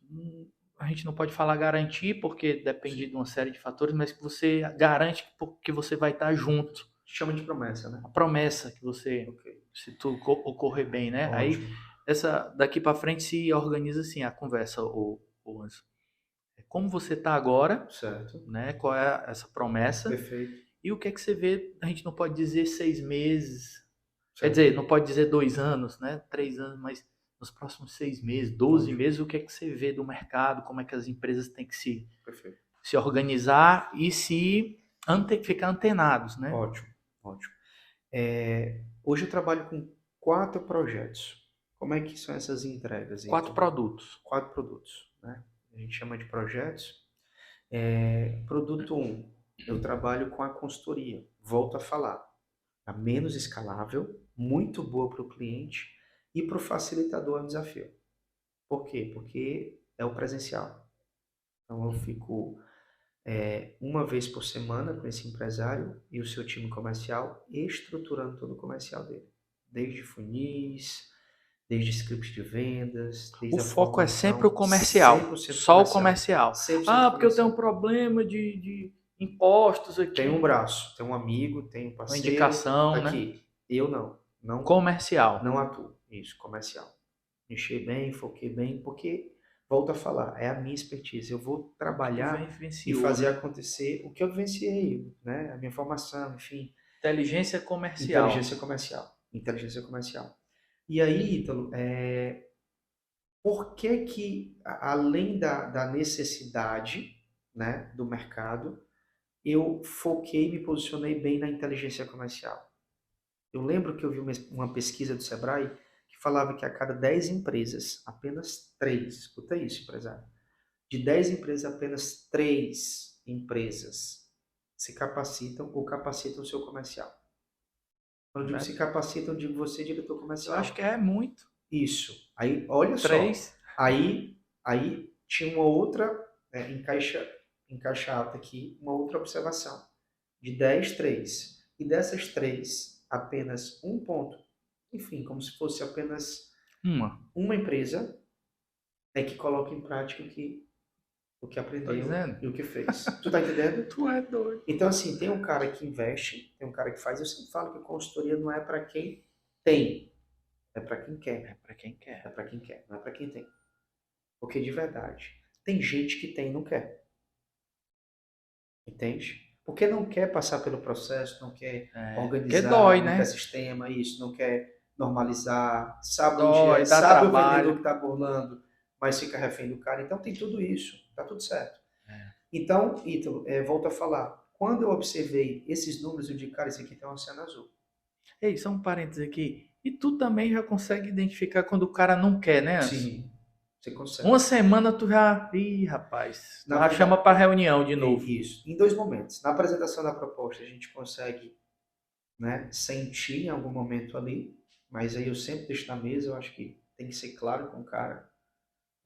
a gente não pode falar garantir porque depende Sim. de uma série de fatores, mas que você garante que você vai estar junto. Chama de promessa, né? A promessa que você, Ok. se tudo ocorrer bem, né? Aí Ótimo. essa daqui para frente se organiza assim a conversa, o Anderson. Como você está agora, Certo. né? Qual é essa promessa? Perfeito. E o que é que você vê? A gente não pode dizer 6 meses, quer Certo. dizer, não pode dizer 2 anos, né? 3 anos, mas nos próximos 6 meses, 12 Ótimo. meses, o que é que você vê do mercado? Como é que as empresas têm que Perfeito. se organizar e ficar antenados, né? Ótimo. Ótimo. Hoje eu trabalho com 4 projetos. Como é que são essas entregas, 4 Ítalo? produtos. 4 produtos, né? A gente chama de projetos. Produto 1, eu trabalho com a consultoria. Volto a falar. A menos escalável, muito boa para o cliente e para o facilitador é um desafio. Por quê? Porque é o presencial. Então eu fico uma vez por semana com esse empresário e o seu time comercial, estruturando todo o comercial dele. Desde funis, desde script de vendas, O desde a foco é sempre o formação, comercial, 100% só o comercial. comercial. 100% Ah, porque eu tenho um comercial. problema de impostos Tem um aqui, braço, tem um amigo, tem um uma parceiro, indicação, né? aqui. Eu não Comercial. atuo. Isso, comercial. Mexer bem, foquei bem, porque, volto a falar, é a minha expertise. Eu vou O que tu trabalhar e vivenciou, fazer né? acontecer o que eu vivenciei, né? A minha formação, enfim, Inteligência comercial. inteligência comercial. Inteligência comercial. E aí, Ítalo, por que que, além da necessidade, né, do mercado, eu foquei e me posicionei bem na inteligência comercial? Eu lembro que eu vi uma pesquisa do Sebrae que falava que a cada 10 empresas, apenas 3, escuta isso, empresário, de 10 empresas, apenas 3 empresas se capacitam ou capacitam o seu comercial. Quando eu digo se capacitam, eu digo você, diretor Eu acho comercial. que é muito. Isso. Aí, olha só. 3. Aí tinha uma outra, em caixa alta aqui, uma outra observação. De 10, 3. E dessas 3, apenas um ponto. Enfim, como se fosse apenas Uma. uma empresa é que coloca em prática o que Tô aprendeu dizendo? e o que fez. Tu tá entendendo? Tu é doido. Então, assim, tem um cara que investe, tem um cara que faz. Eu sempre falo que consultoria não é para quem tem, É para quem quer. É para quem quer. É para quem quer, não é para quem tem. Porque de verdade, tem gente que tem e não quer. Entende? Porque não quer passar pelo processo, não quer Porque dói, organizar, não quer né? sistema, isso, não quer normalizar, sabe onde é, Dói, dá sabe o vendedor trabalho. que está burlando, mas fica refém do cara. Então tem tudo isso, tá tudo certo. É. Então, Ítalo, volto a falar. Quando eu observei esses números, eu digo, cara, esse aqui tem um oceano azul. Ei, só um parênteses aqui. E tu também já consegue identificar quando o cara não quer, né, Anderson? Sim, você consegue. Uma semana tu já. Ih, rapaz. Tu Na já chama verdade, pra reunião de é novo. isso. Em dois momentos. Na apresentação da proposta, a gente consegue, né, sentir em algum momento ali, mas aí eu sempre deixo na mesa, eu acho que tem que ser claro com o cara,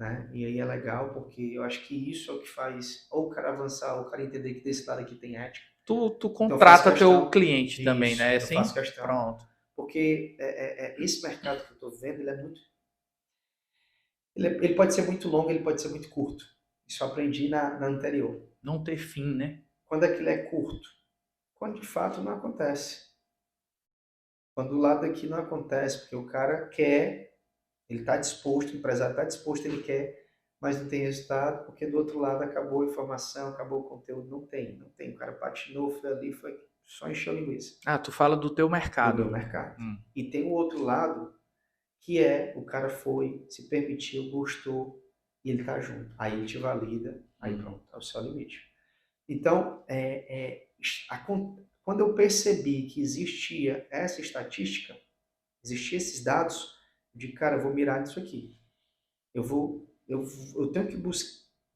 né? E aí é legal, porque eu acho que isso é o que faz ou o cara avançar, ou o cara entender que desse lado aqui tem ética. Tu Então eu faço contrata teu questão, cliente também, né? eu faço Assim? questão, Pronto. porque esse mercado que eu estou vendo, ele é muito, ele pode ser muito longo, ele pode ser muito curto. Isso eu aprendi na anterior. Não ter fim, né? Quando aquilo é curto, quando de fato não acontece. Quando o lado aqui não acontece, porque o cara quer, ele está disposto, o empresário está disposto, ele quer, mas não tem resultado, porque do outro lado acabou a informação, acabou o conteúdo, não tem, não tem. O cara patinou, foi ali, foi só encheu linguiça Ah, tu fala do teu do meu mercado. mercado. Hum. E tem o outro lado, que é o cara foi, se permitiu, gostou, e ele tá junto. Aí ele te valida, aí pronto, é o seu limite. Então, quando eu percebi que existia essa estatística, existiam esses dados, de cara, eu vou mirar nisso aqui. Eu tenho que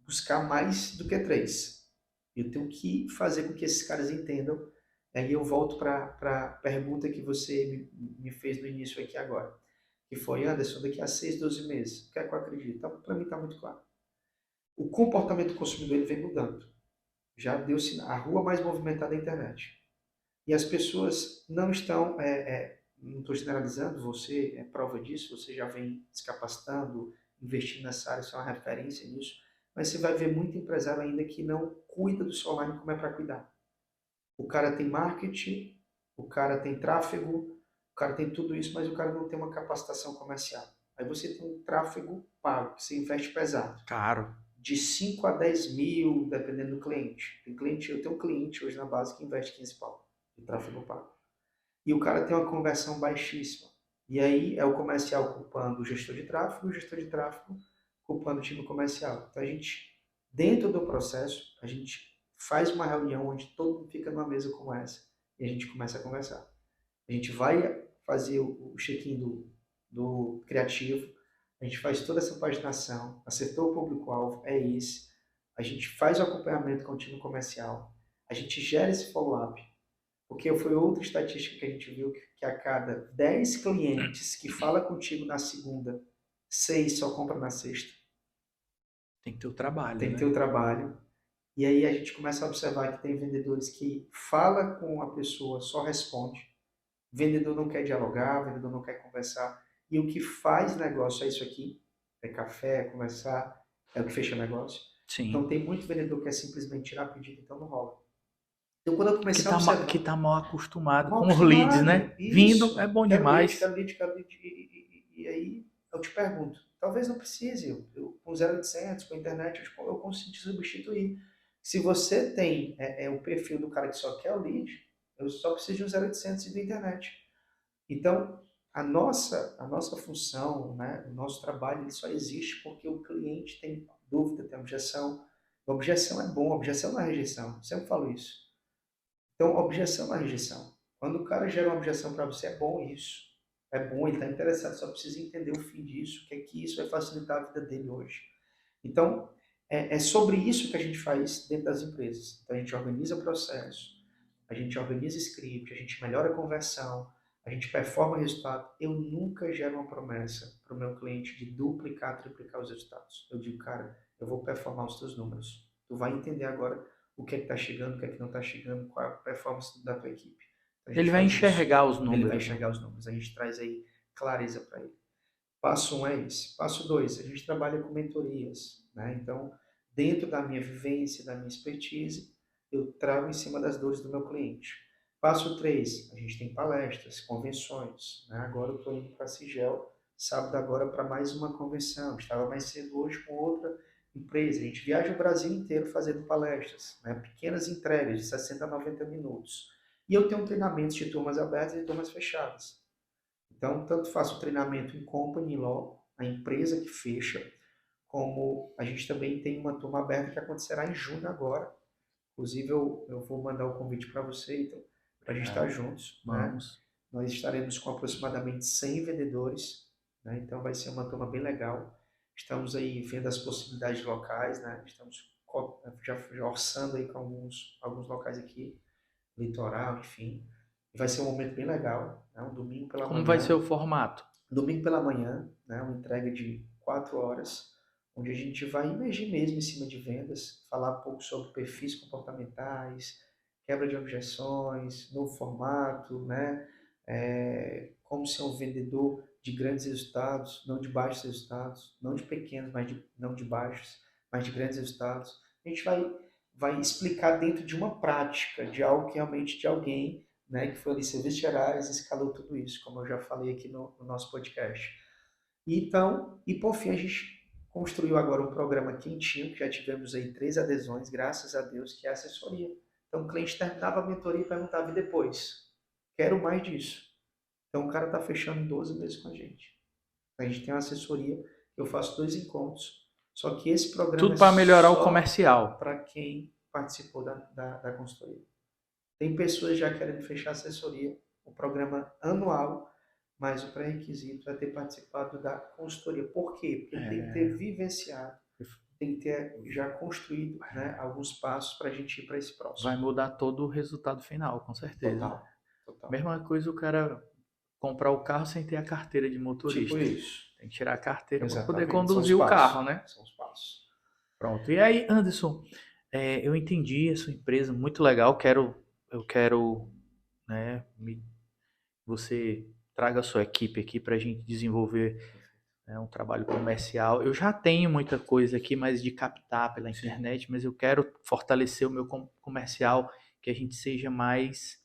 buscar mais do que 3. Eu tenho que fazer com que esses caras entendam. Aí eu volto para a pergunta que você me fez no início aqui agora, que foi, Anderson, daqui a 6, 12 meses, o que é que eu acredito? Então, para mim está muito claro. O comportamento do consumidor ele vem mudando. Já deu sinal, a rua mais movimentada da internet. E as pessoas não estão, não estou generalizando, você é prova disso, você já vem se capacitando, investindo nessa área, você é uma referência nisso, mas você vai ver muito empresário ainda que não cuida do seu online como é para cuidar. O cara tem marketing, o cara tem tráfego, o cara tem tudo isso, mas o cara não tem uma capacitação comercial. Aí você tem um tráfego pago, que você investe pesado. Caro. De 5 a 10 mil, dependendo do cliente. Eu tenho um cliente hoje na base que investe 15 pau de tráfego pago. E o cara tem uma conversão baixíssima. E aí é o comercial culpando o gestor de tráfego, o gestor de tráfego culpando o time comercial. Então a gente, dentro do processo, a gente faz uma reunião onde todo mundo fica numa mesa como essa e a gente começa a conversar. A gente vai fazer o check-in do criativo, a gente faz toda essa paginação, acertou o público-alvo, é esse, a gente faz o acompanhamento contínuo comercial, a gente gera esse follow-up, porque foi outra estatística que a gente viu que a cada 10 clientes que fala contigo na segunda, 6 só compra na sexta. Tem que ter o trabalho, Tem que né? ter o trabalho. E aí a gente começa a observar que tem vendedores que fala com a pessoa, só responde. Vendedor não quer dialogar, vendedor não quer conversar. E o que faz negócio é isso aqui. É café, é conversar, é o que fecha negócio. Então Sim. tem muito vendedor que é simplesmente tirar pedido, então não rola. Então quando eu Que comecei a tá, observar, que tá mal acostumado mal com os leads, acostumado, né? Vindo é isso, bom quero lead, demais. quero lead, quero lead. E aí eu te pergunto, talvez não precise, com 0800, com a internet, eu consigo te substituir. Se você tem o perfil do cara que só quer o lead, eu só preciso de um 0800 e da internet. Então, a nossa função, né, o nosso trabalho, ele só existe porque o cliente tem dúvida, tem objeção. A objeção é bom, a objeção não é rejeição. Eu sempre falo isso. Então, objeção não é rejeição. Quando o cara gera uma objeção para você, é bom isso. É bom, ele está interessado, só precisa entender o fim disso, o que é que isso vai facilitar a vida dele hoje. Então, é sobre isso que a gente faz dentro das empresas. Então, a gente organiza processo, a gente organiza script, a gente melhora a conversão, a gente performa resultado. Eu nunca gero uma promessa para o meu cliente de duplicar, triplicar os resultados. Eu digo, cara, eu vou performar os teus números. Tu vai entender agora o que é que está chegando, o que é que não está chegando, qual é a performance da tua equipe. Então, a Ele gente vai faz isso. enxergar os Ele vai números, né? enxergar os números. A gente traz aí clareza para ele. Passo 1 é esse. Passo 2, a gente trabalha com mentorias, né? Então, dentro da minha vivência, da minha expertise, eu trago em cima das dores do meu cliente. Passo 3, a gente tem palestras, convenções, né? Agora eu estou indo para a Sigel, sábado agora para mais uma convenção. Estava mais cedo hoje com outra empresa. A gente viaja o Brasil inteiro fazendo palestras, né? Pequenas entregas de 60 a 90 minutos. E eu tenho treinamentos de turmas abertas e turmas fechadas. Então, tanto faço o treinamento em Company Law, a empresa que fecha, como a gente também tem uma turma aberta que acontecerá em junho agora. Inclusive, eu vou mandar o convite para você, então, para a gente estar juntos. Né? Vamos. Nós estaremos com aproximadamente 100 vendedores, né? Então vai ser uma turma bem legal. Estamos aí vendo as possibilidades locais, né? Estamos já orçando aí com alguns locais aqui, litoral, enfim. Vai ser um momento bem legal, né? Um domingo pela Como vai ser manhã. o formato? Domingo pela manhã, né? Uma entrega de 4 horas, onde a gente vai imergir mesmo em cima de vendas, falar um pouco sobre perfis comportamentais, quebra de objeções, novo formato, né? Como ser um vendedor de grandes resultados, não de baixos resultados, não de pequenos, não de baixos, mas de grandes resultados. A gente vai explicar dentro de uma prática, de algo que realmente de alguém, né, que foi ali serviços gerais, escalou tudo isso, como eu já falei aqui no nosso podcast. Então, e por fim, a gente construiu agora um programa quentinho, que já tivemos aí 3 adesões, graças a Deus, que é a assessoria. Então, o cliente terminava a mentoria e perguntava, e depois? Quero mais disso. Então, o cara está fechando 12 meses com a gente. A gente tem uma assessoria, eu faço 2 encontros, só que esse programa Tudo para melhorar o só comercial. para quem participou da consultoria. Tem pessoas já querendo fechar assessoria, o programa anual, mas o pré-requisito é ter participado da consultoria. Por quê? Porque ele tem que ter vivenciado, tem que ter já construído, né, alguns passos para a gente ir para esse próximo. Vai mudar todo o resultado final, com certeza. Total. Mesma coisa o cara comprar o carro sem ter a carteira de motorista. Tipo isso. Tem que tirar a carteira para Exatamente. poder conduzir o carro, né? São os passos. Pronto. E aí, Anderson, eu entendi a sua empresa, muito legal. Eu quero, né, você traga a sua equipe aqui para a gente desenvolver, né, um trabalho comercial. Eu já tenho muita coisa aqui, mas de captar pela internet, mas eu quero fortalecer o meu comercial, que a gente seja mais,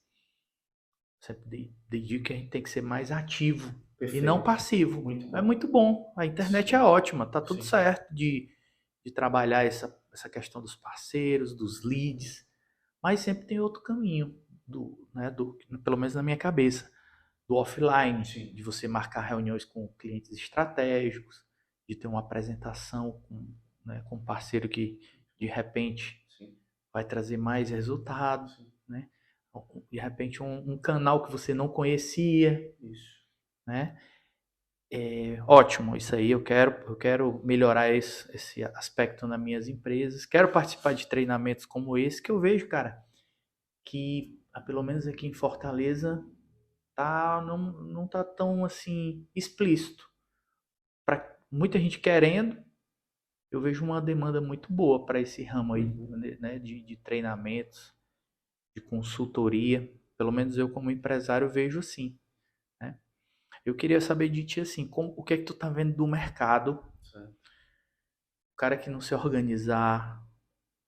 sempre digo que a gente tem que ser mais ativo. Perfeito. E não passivo. Muito bom. É muito bom. A internet Sim. é ótima, tá tudo Sim. certo de trabalhar essa questão dos parceiros, dos leads, mas sempre tem outro caminho, pelo menos na minha cabeça, do offline, Sim. de você marcar reuniões com clientes estratégicos, de ter uma apresentação com um parceiro que de repente Sim. vai trazer mais resultados, Sim. né? De repente um canal que você não conhecia, Isso. né? Ótimo, isso aí, eu quero melhorar esse aspecto nas minhas empresas, quero participar de treinamentos como esse, que eu vejo, cara, que pelo menos aqui em Fortaleza não tá tão assim explícito. Para muita gente querendo, eu vejo uma demanda muito boa para esse ramo aí, né, de treinamentos, de consultoria, pelo menos eu como empresário vejo assim, né? Eu queria saber de ti assim, o que é que tu tá vendo do mercado? Certo. O cara que não se organizar,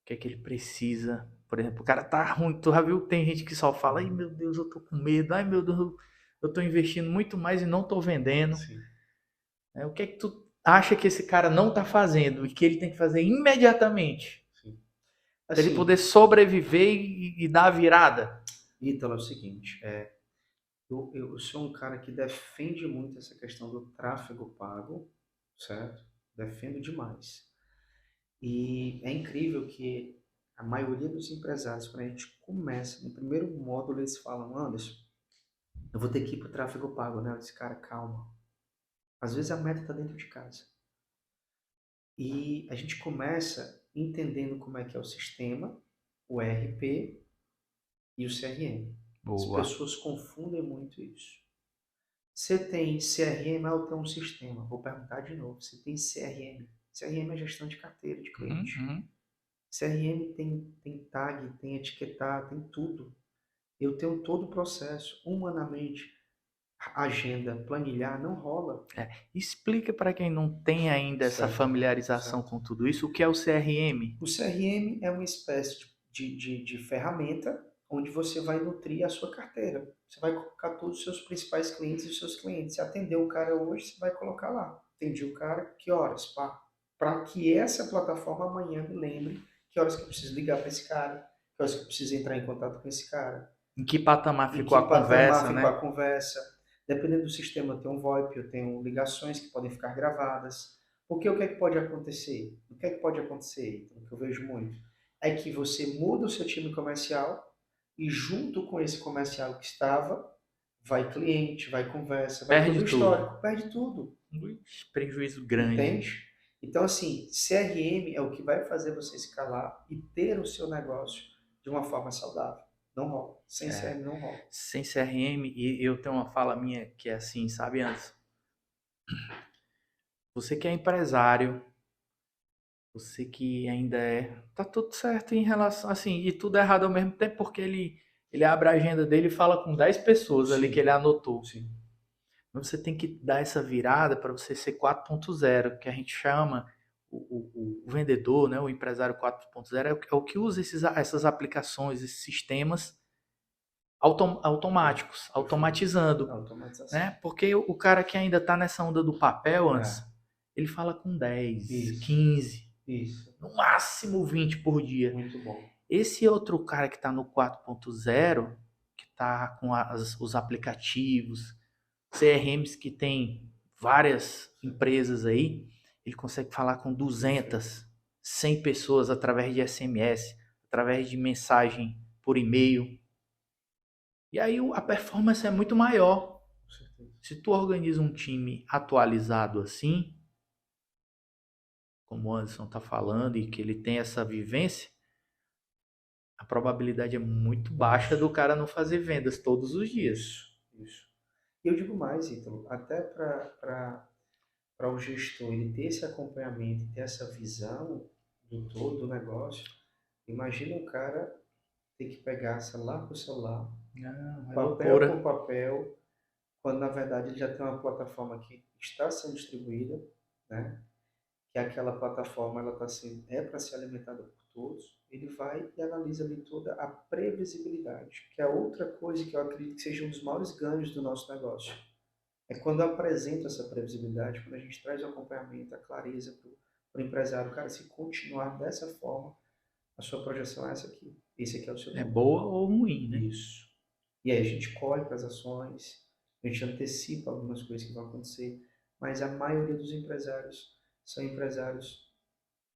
o que é que ele precisa? Por exemplo, o cara tá ruim, tu já viu, tem gente que só fala, ai meu Deus, eu tô com medo, ai meu Deus, eu tô investindo muito mais e não tô vendendo. Sim. O que é que tu acha que esse cara não tá fazendo e que ele tem que fazer imediatamente? Sim. Pra ele Assim, poder sobreviver e dar a virada? Ítalo, é o seguinte, eu sou um cara que defende muito essa questão do tráfego pago, certo? Defendo demais. E é incrível que a maioria dos empresários, quando a gente começa, no primeiro módulo eles falam, Anderson, eu vou ter que ir para o tráfego pago, né? Eu disse, cara, calma. Às vezes a meta está dentro de casa. E a gente começa entendendo como é que é o sistema, o ERP e o CRM. As Boa. pessoas confundem muito isso. Você tem CRM, eu tenho um sistema. Vou perguntar de novo. Você tem CRM. CRM é gestão de carteira de cliente. CRM tem tag, tem etiquetar, tem tudo. Eu tenho todo o processo. Humanamente, agenda, planilhar, não rola. Explica para quem não tem ainda essa Certo, familiarização certo. com tudo isso, o que é o CRM? O CRM é uma espécie de ferramenta onde você vai nutrir a sua carteira. Você vai colocar todos os seus principais clientes e os seus clientes. Se atendeu o cara hoje, você vai colocar lá. Atendi o cara, que horas? Pá. Para que essa plataforma amanhã me lembre que horas que eu preciso ligar para esse cara, que horas que eu preciso entrar em contato com esse cara, Em que patamar em ficou que a patamar conversa, ficou a né? conversa. Dependendo do sistema, eu tenho um VoIP, eu tenho ligações que podem ficar gravadas. Porque o que é que pode acontecer? O que é que pode acontecer, então, que eu vejo muito, é que você muda o seu time comercial e junto com esse comercial que estava, vai cliente, vai conversa, vai todo Perde o tudo. histórico, perde tudo, Ixi, prejuízo grande. entende? Então, assim, CRM é o que vai fazer você escalar e ter o seu negócio de uma forma saudável. Não rola. Sem É. CRM não rola. Sem CRM, e eu tenho uma fala minha que é assim, sabe, Anderson? Você que é empresário, você que ainda é. Tá tudo certo em relação. Assim, e tudo errado ao mesmo tempo, porque ele abre a agenda dele e fala com 10 pessoas ali que ele Sim, anotou. sim. Mas você tem que dar essa virada para você ser 4.0, que a gente chama o vendedor, né, o empresário 4.0, é o que usa essas aplicações, esses sistemas automáticos, Perfeito. automatizando, Automatização. né? Porque o cara que ainda está nessa onda do papel, antes, É, ele fala com 10, isso, 15, isso. no máximo 20 por dia. Muito bom. Esse outro cara que está no 4.0, que está com os aplicativos, CRMs que tem várias empresas aí, ele consegue falar com Perfeito. 200, 100 pessoas através de SMS, através de mensagem por e-mail. E aí a performance é muito maior. Com certeza. Se tu organiza um time atualizado assim, como o Anderson está falando, e que ele tem essa vivência, a probabilidade é muito baixa do Isso, cara não fazer vendas todos os dias. isso. E eu digo mais, Ítalo, até para o gestor ele ter esse acompanhamento, ter essa visão do todo do negócio, imagina um cara ter que pegar celular por celular, Não, é papel por loucura. papel, quando na verdade ele já tem uma plataforma que está sendo distribuída, né? Que aquela plataforma ela tá sendo, é para ser alimentada por todos, ele vai e analisa ali toda a previsibilidade, que é outra coisa que eu acredito que seja um dos maiores ganhos do nosso negócio. É quando eu apresento essa previsibilidade, quando a gente traz o acompanhamento, a clareza para o empresário. Cara, se continuar dessa forma, a sua projeção é essa aqui. Esse aqui é o seu É número. boa ou ruim, né? Isso. E aí a gente colhe para as ações, a gente antecipa algumas coisas que vão acontecer, mas a maioria dos empresários são empresários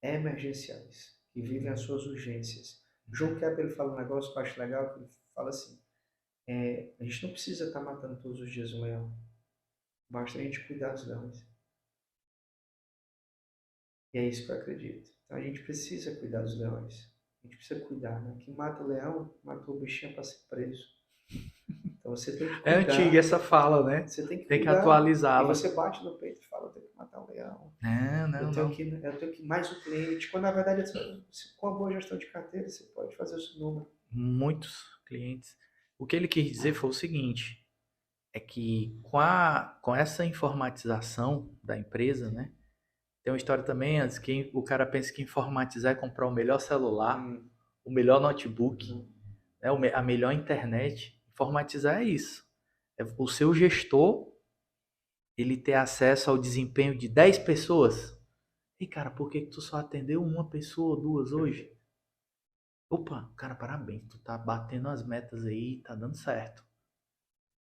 emergenciais, que vivem as suas urgências. João Kepler ele fala um negócio que eu acho legal, que ele fala assim, a gente não precisa estar matando todos os dias um leão, basta a gente cuidar dos leões. E é isso que eu acredito. Então a gente precisa cuidar dos leões. A gente precisa cuidar, né? Quem mata o leão, matou o bichinho para ser preso. Então você tem que É antiga cuidar, essa fala, né? você tem que Tem que cuidar. E atualizá-la. você bate no peito e fala, eu tenho que matar um leão. Não, não, não. Eu tenho que mais um cliente. Quando na verdade, com a boa gestão de carteira, você pode fazer o seu número. Muitos clientes. O que ele quis dizer foi o seguinte, é que com essa informatização da empresa, né? Tem uma história também, antes que o cara pensa que informatizar é comprar o melhor celular, Hum, o melhor notebook, hum, né? A melhor internet. Informatizar é isso. É o seu gestor, ele ter acesso ao desempenho de 10 pessoas. E cara, por que tu só atendeu uma pessoa ou duas hoje? perfeito. Opa, cara, parabéns, tu tá batendo as metas aí, tá dando certo.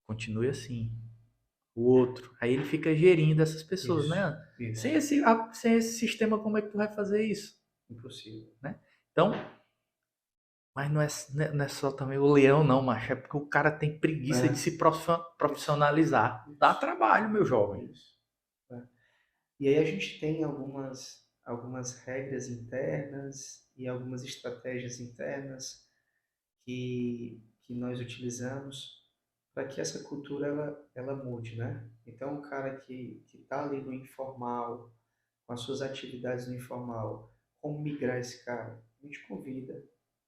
Continue assim. O outro. Aí ele fica gerindo essas pessoas, Isso, né? isso. Sem esse sistema, como é que tu vai fazer isso? Impossível. Né? Então, mas não é só também o leão, não, macho. É porque o cara tem preguiça de É, se isso, profissionalizar. Dá isso, trabalho, meu jovem. isso. É. E aí a gente tem algumas regras internas e algumas estratégias internas que nós utilizamos para que essa cultura ela mude, né? Então, o cara que está ali no informal, com as suas atividades no informal, como migrar esse cara? A gente convida,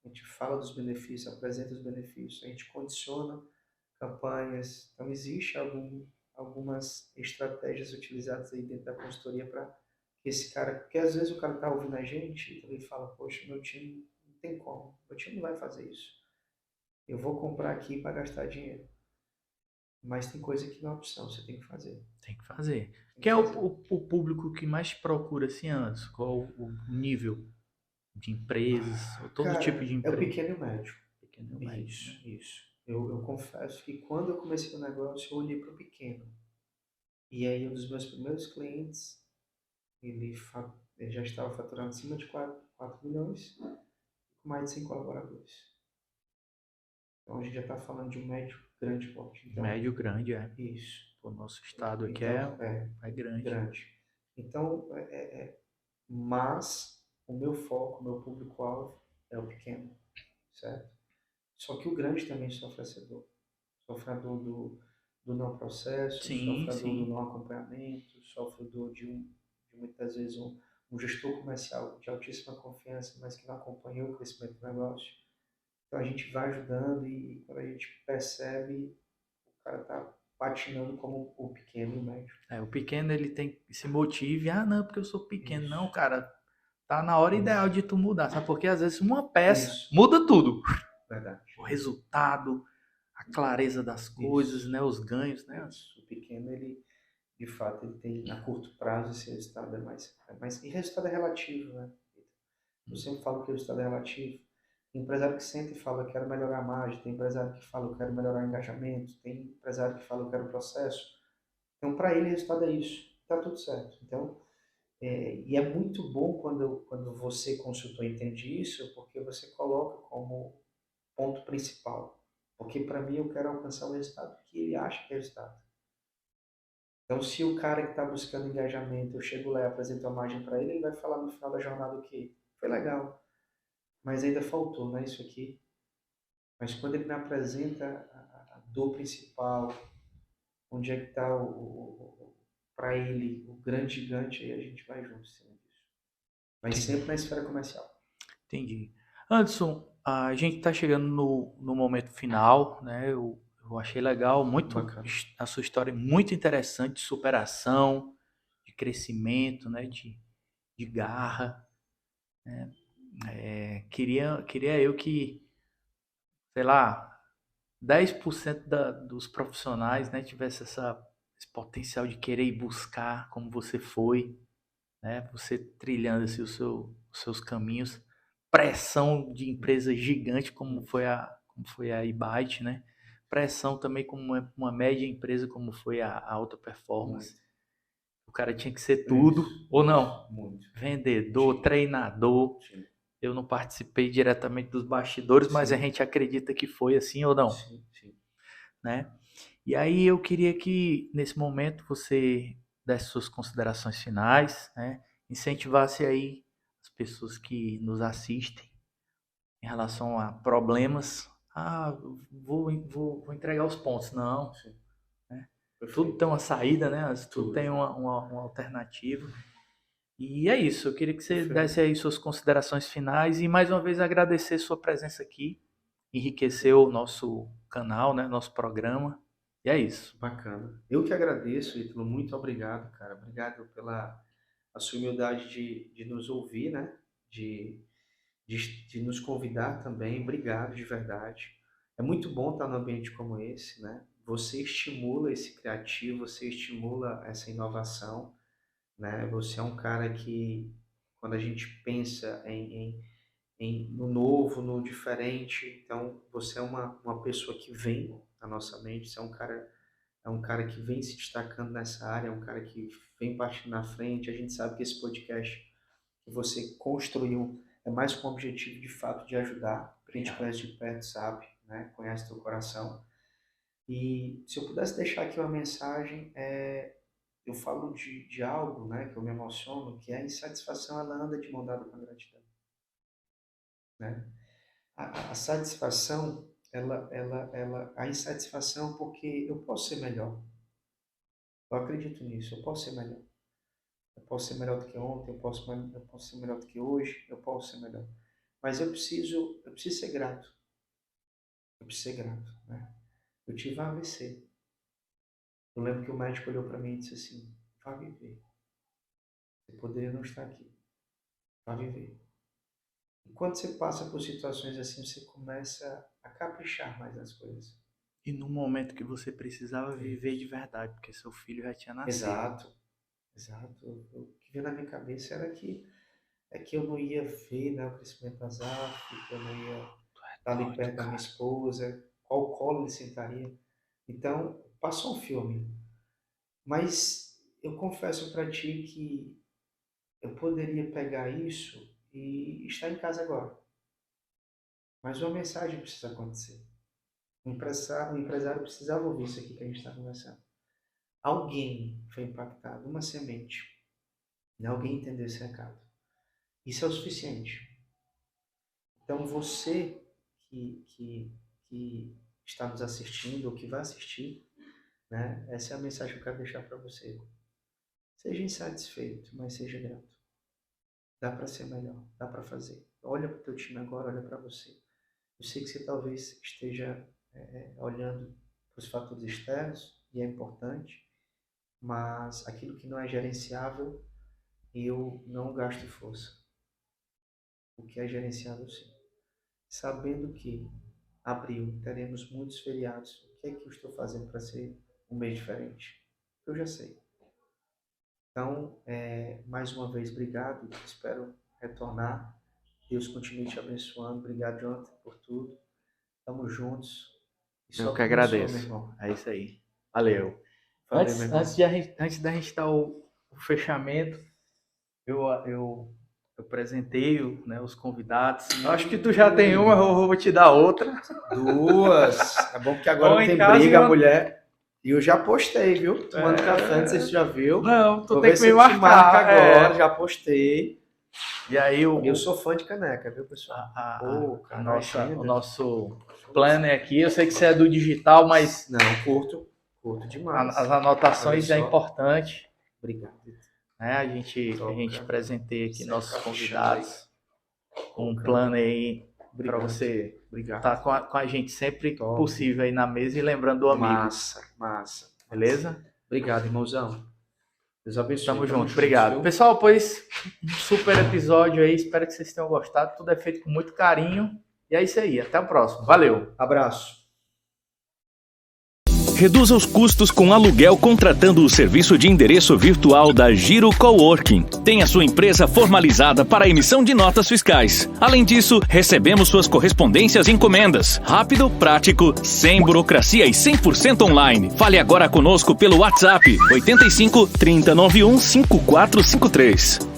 a gente fala dos benefícios, apresenta os benefícios, a gente condiciona campanhas. Então, existe algumas estratégias utilizadas aí dentro da consultoria para que esse cara, porque às vezes o cara está ouvindo a gente e ele fala, poxa, meu time não tem como, meu time não vai fazer isso. eu vou comprar aqui para gastar dinheiro. Mas tem coisa que não é opção, você tem que fazer. Tem que fazer. Tem Quem que é fazer. o público que mais te procura assim antes? Qual o nível de empresas, ou todo tipo Cara, de é o empresa? pequeno e o médio. Pequeno e o médio, Isso, né? isso. Eu confesso que quando eu comecei o negócio, eu olhei para o pequeno. E aí, um dos meus primeiros clientes, ele já estava faturando acima de 4 milhões, com mais de 100 colaboradores. Então, a gente já está falando de um médio grande porte. Então, Médio grande, é. isso. O nosso estado aqui Então, é grande. grande. Então, mas o meu foco, o meu público-alvo é o pequeno, certo? Só que o grande também sofre essa dor. Sofre a dor do não processo, Sim, sofre a dor do sim. não acompanhamento, sofre a dor de muitas vezes um gestor comercial de altíssima confiança, mas que não acompanhou o crescimento do negócio. Então a gente vai ajudando e quando a gente percebe, o cara está patinando como o pequeno e o médio. É, o pequeno ele tem esse motivo, ah, não, porque eu sou pequeno. Isso, Não, cara, tá na hora ideal isso, de tu mudar, sabe? Porque às vezes uma peça isso, muda tudo. verdade. O resultado, a clareza das coisas, Isso, né? Os ganhos, né? isso. O pequeno, ele, de fato, ele tem, a curto prazo, esse resultado é mais. E resultado é relativo, né? Eu sempre falo que o resultado é relativo. Tem empresário que senta e fala, eu quero melhorar a margem. Tem empresário que fala, eu quero melhorar o engajamento. Tem empresário que fala, eu quero o processo. Então, para ele, o resultado é isso. Está tudo certo. Então, e é muito bom quando você, consultor, entende isso, porque você coloca como ponto principal. Porque, para mim, eu quero alcançar o resultado que ele acha que é o resultado. Então, se o cara que está buscando engajamento, eu chego lá e apresento a margem para ele, ele vai falar no final da jornada o quê? Foi legal, mas ainda faltou, né, isso aqui. Mas quando ele me apresenta a dor principal, onde é que está para ele o grande gigante, aí a gente vai junto em cima disso. Mas Entendi. sempre na esfera comercial. Entendi. Anderson, a gente está chegando no momento final, né? Eu achei legal, muito Bacana. a sua história é muito interessante de superação, de crescimento, né? De garra. Queria eu que, sei lá, 10% dos profissionais, né, tivesse esse potencial de querer ir buscar como você foi, né? Você trilhando assim, os seus caminhos, pressão de empresa gigante Muito, como foi a Ibite, né? Pressão também como uma média empresa como foi a Alta Performance. muito. O cara tinha que ser tudo Isso, ou isso, não? muito. Vendedor, Tinha, treinador. tinha. Eu não participei diretamente dos bastidores, mas a Sim, gente acredita que foi assim ou não, sim, sim. né? E aí eu queria que nesse momento você desse suas considerações finais, né? Incentivasse aí as pessoas que nos assistem em relação a problemas. Ah, vou entregar os pontos. Não, Sim. né? Tudo tem Perfeito. uma saída, né? Tudo tem Tudo. uma alternativa. E é isso, eu queria que você Perfeito. desse aí suas considerações finais e mais uma vez agradecer sua presença aqui, enriqueceu o Perfeito. nosso canal, né? Nosso programa. E é isso. Bacana. Eu que agradeço, Ítalo. Muito obrigado, cara. Obrigado pela a sua humildade de nos ouvir, né? De, de nos convidar também. Obrigado, de verdade. É muito bom estar num ambiente como esse, né? Você estimula esse criativo, você estimula essa inovação, né? Você é um cara que, quando a gente pensa no novo, no diferente, então você é uma pessoa que vem na nossa mente, você é um cara que vem se destacando nessa área, é um cara que vem partindo na frente. A gente sabe que esse podcast que você construiu é mais com o objetivo de fato de ajudar. Quem te Obrigado. conhece de perto sabe, né? Conhece teu coração. E se eu pudesse deixar aqui uma mensagem, eu falo de algo, né, que eu me emociono, que é a insatisfação, ela anda de mão dada com a gratidão, né? A satisfação, a insatisfação porque eu posso ser melhor. Eu acredito nisso, eu posso ser melhor. Eu posso ser melhor do que ontem, eu posso ser melhor do que hoje, eu posso ser melhor. Mas eu preciso ser grato. Eu preciso ser grato, né? Eu tive um AVC. Eu lembro que o médico olhou para mim e disse assim: vá viver. Você poderia não estar aqui. Vá viver. E quando você passa por situações assim, você começa a caprichar mais nas coisas. E no momento que você precisava viver de verdade, porque seu filho já tinha nascido. Exato, exato. O que veio na minha cabeça era que eu não ia ver, né, o crescimento das Áfricas, que eu não ia estar ali perto da minha esposa, qual colo ele sentaria. Então, passou um filme. Mas eu confesso para ti que eu poderia pegar isso e estar em casa agora. Mas uma mensagem precisa acontecer. O empresário precisava ouvir isso aqui que a gente está conversando. Alguém foi impactado, uma semente. E alguém entendeu esse recado. Isso é o suficiente. Então você que está nos assistindo ou que vai assistir, né, essa é a mensagem que eu quero deixar para você. Seja insatisfeito, mas seja grato. Dá para ser melhor, dá para fazer. Olha para o teu time agora, olha para você. Eu sei que você talvez esteja olhando para os fatores externos, e é importante, mas aquilo que não é gerenciável, eu não gasto força. O que é gerenciável, sim. Sabendo que abril teremos muitos feriados, o que é que eu estou fazendo para ser um mês diferente? Eu já sei. Então, mais uma vez, obrigado. Espero retornar. Deus continue te abençoando. Obrigado, Jonathan, por tudo. Estamos juntos. Eu que agradeço. Meu irmão. É isso aí. Valeu. Antes da gente dar o fechamento, eu apresentei, né, os convidados. Acho que tu já tem uma, eu vou te dar outra. Duas. É bom porque agora não tem briga, mulher. E eu já postei, viu? Tomando café, não sei se você já viu. Não, tu tem que me marcar agora, já postei. E aí eu sou fã de caneca, viu, pessoal? O nosso planner aqui, eu sei que você é do digital, mas... Não, curto demais. As anotações é importante. Obrigado. Né? A gente presenteia aqui nossos convidados com um planner aí para você estar com a gente sempre possível aí na mesa e lembrando do amigo. Massa. Beleza? Obrigado, irmãozão. Deus abençoe. Tamo junto. Obrigado. Viu? Pessoal, pois um super episódio aí. Espero que vocês tenham gostado. Tudo é feito com muito carinho. E é isso aí. Até o próximo. Valeu. Abraço. Reduza os custos com aluguel contratando o serviço de endereço virtual da Giro Coworking. Tenha sua empresa formalizada para a emissão de notas fiscais. Além disso, recebemos suas correspondências e encomendas. Rápido, prático, sem burocracia e 100% online. Fale agora conosco pelo WhatsApp 85 3091 5453.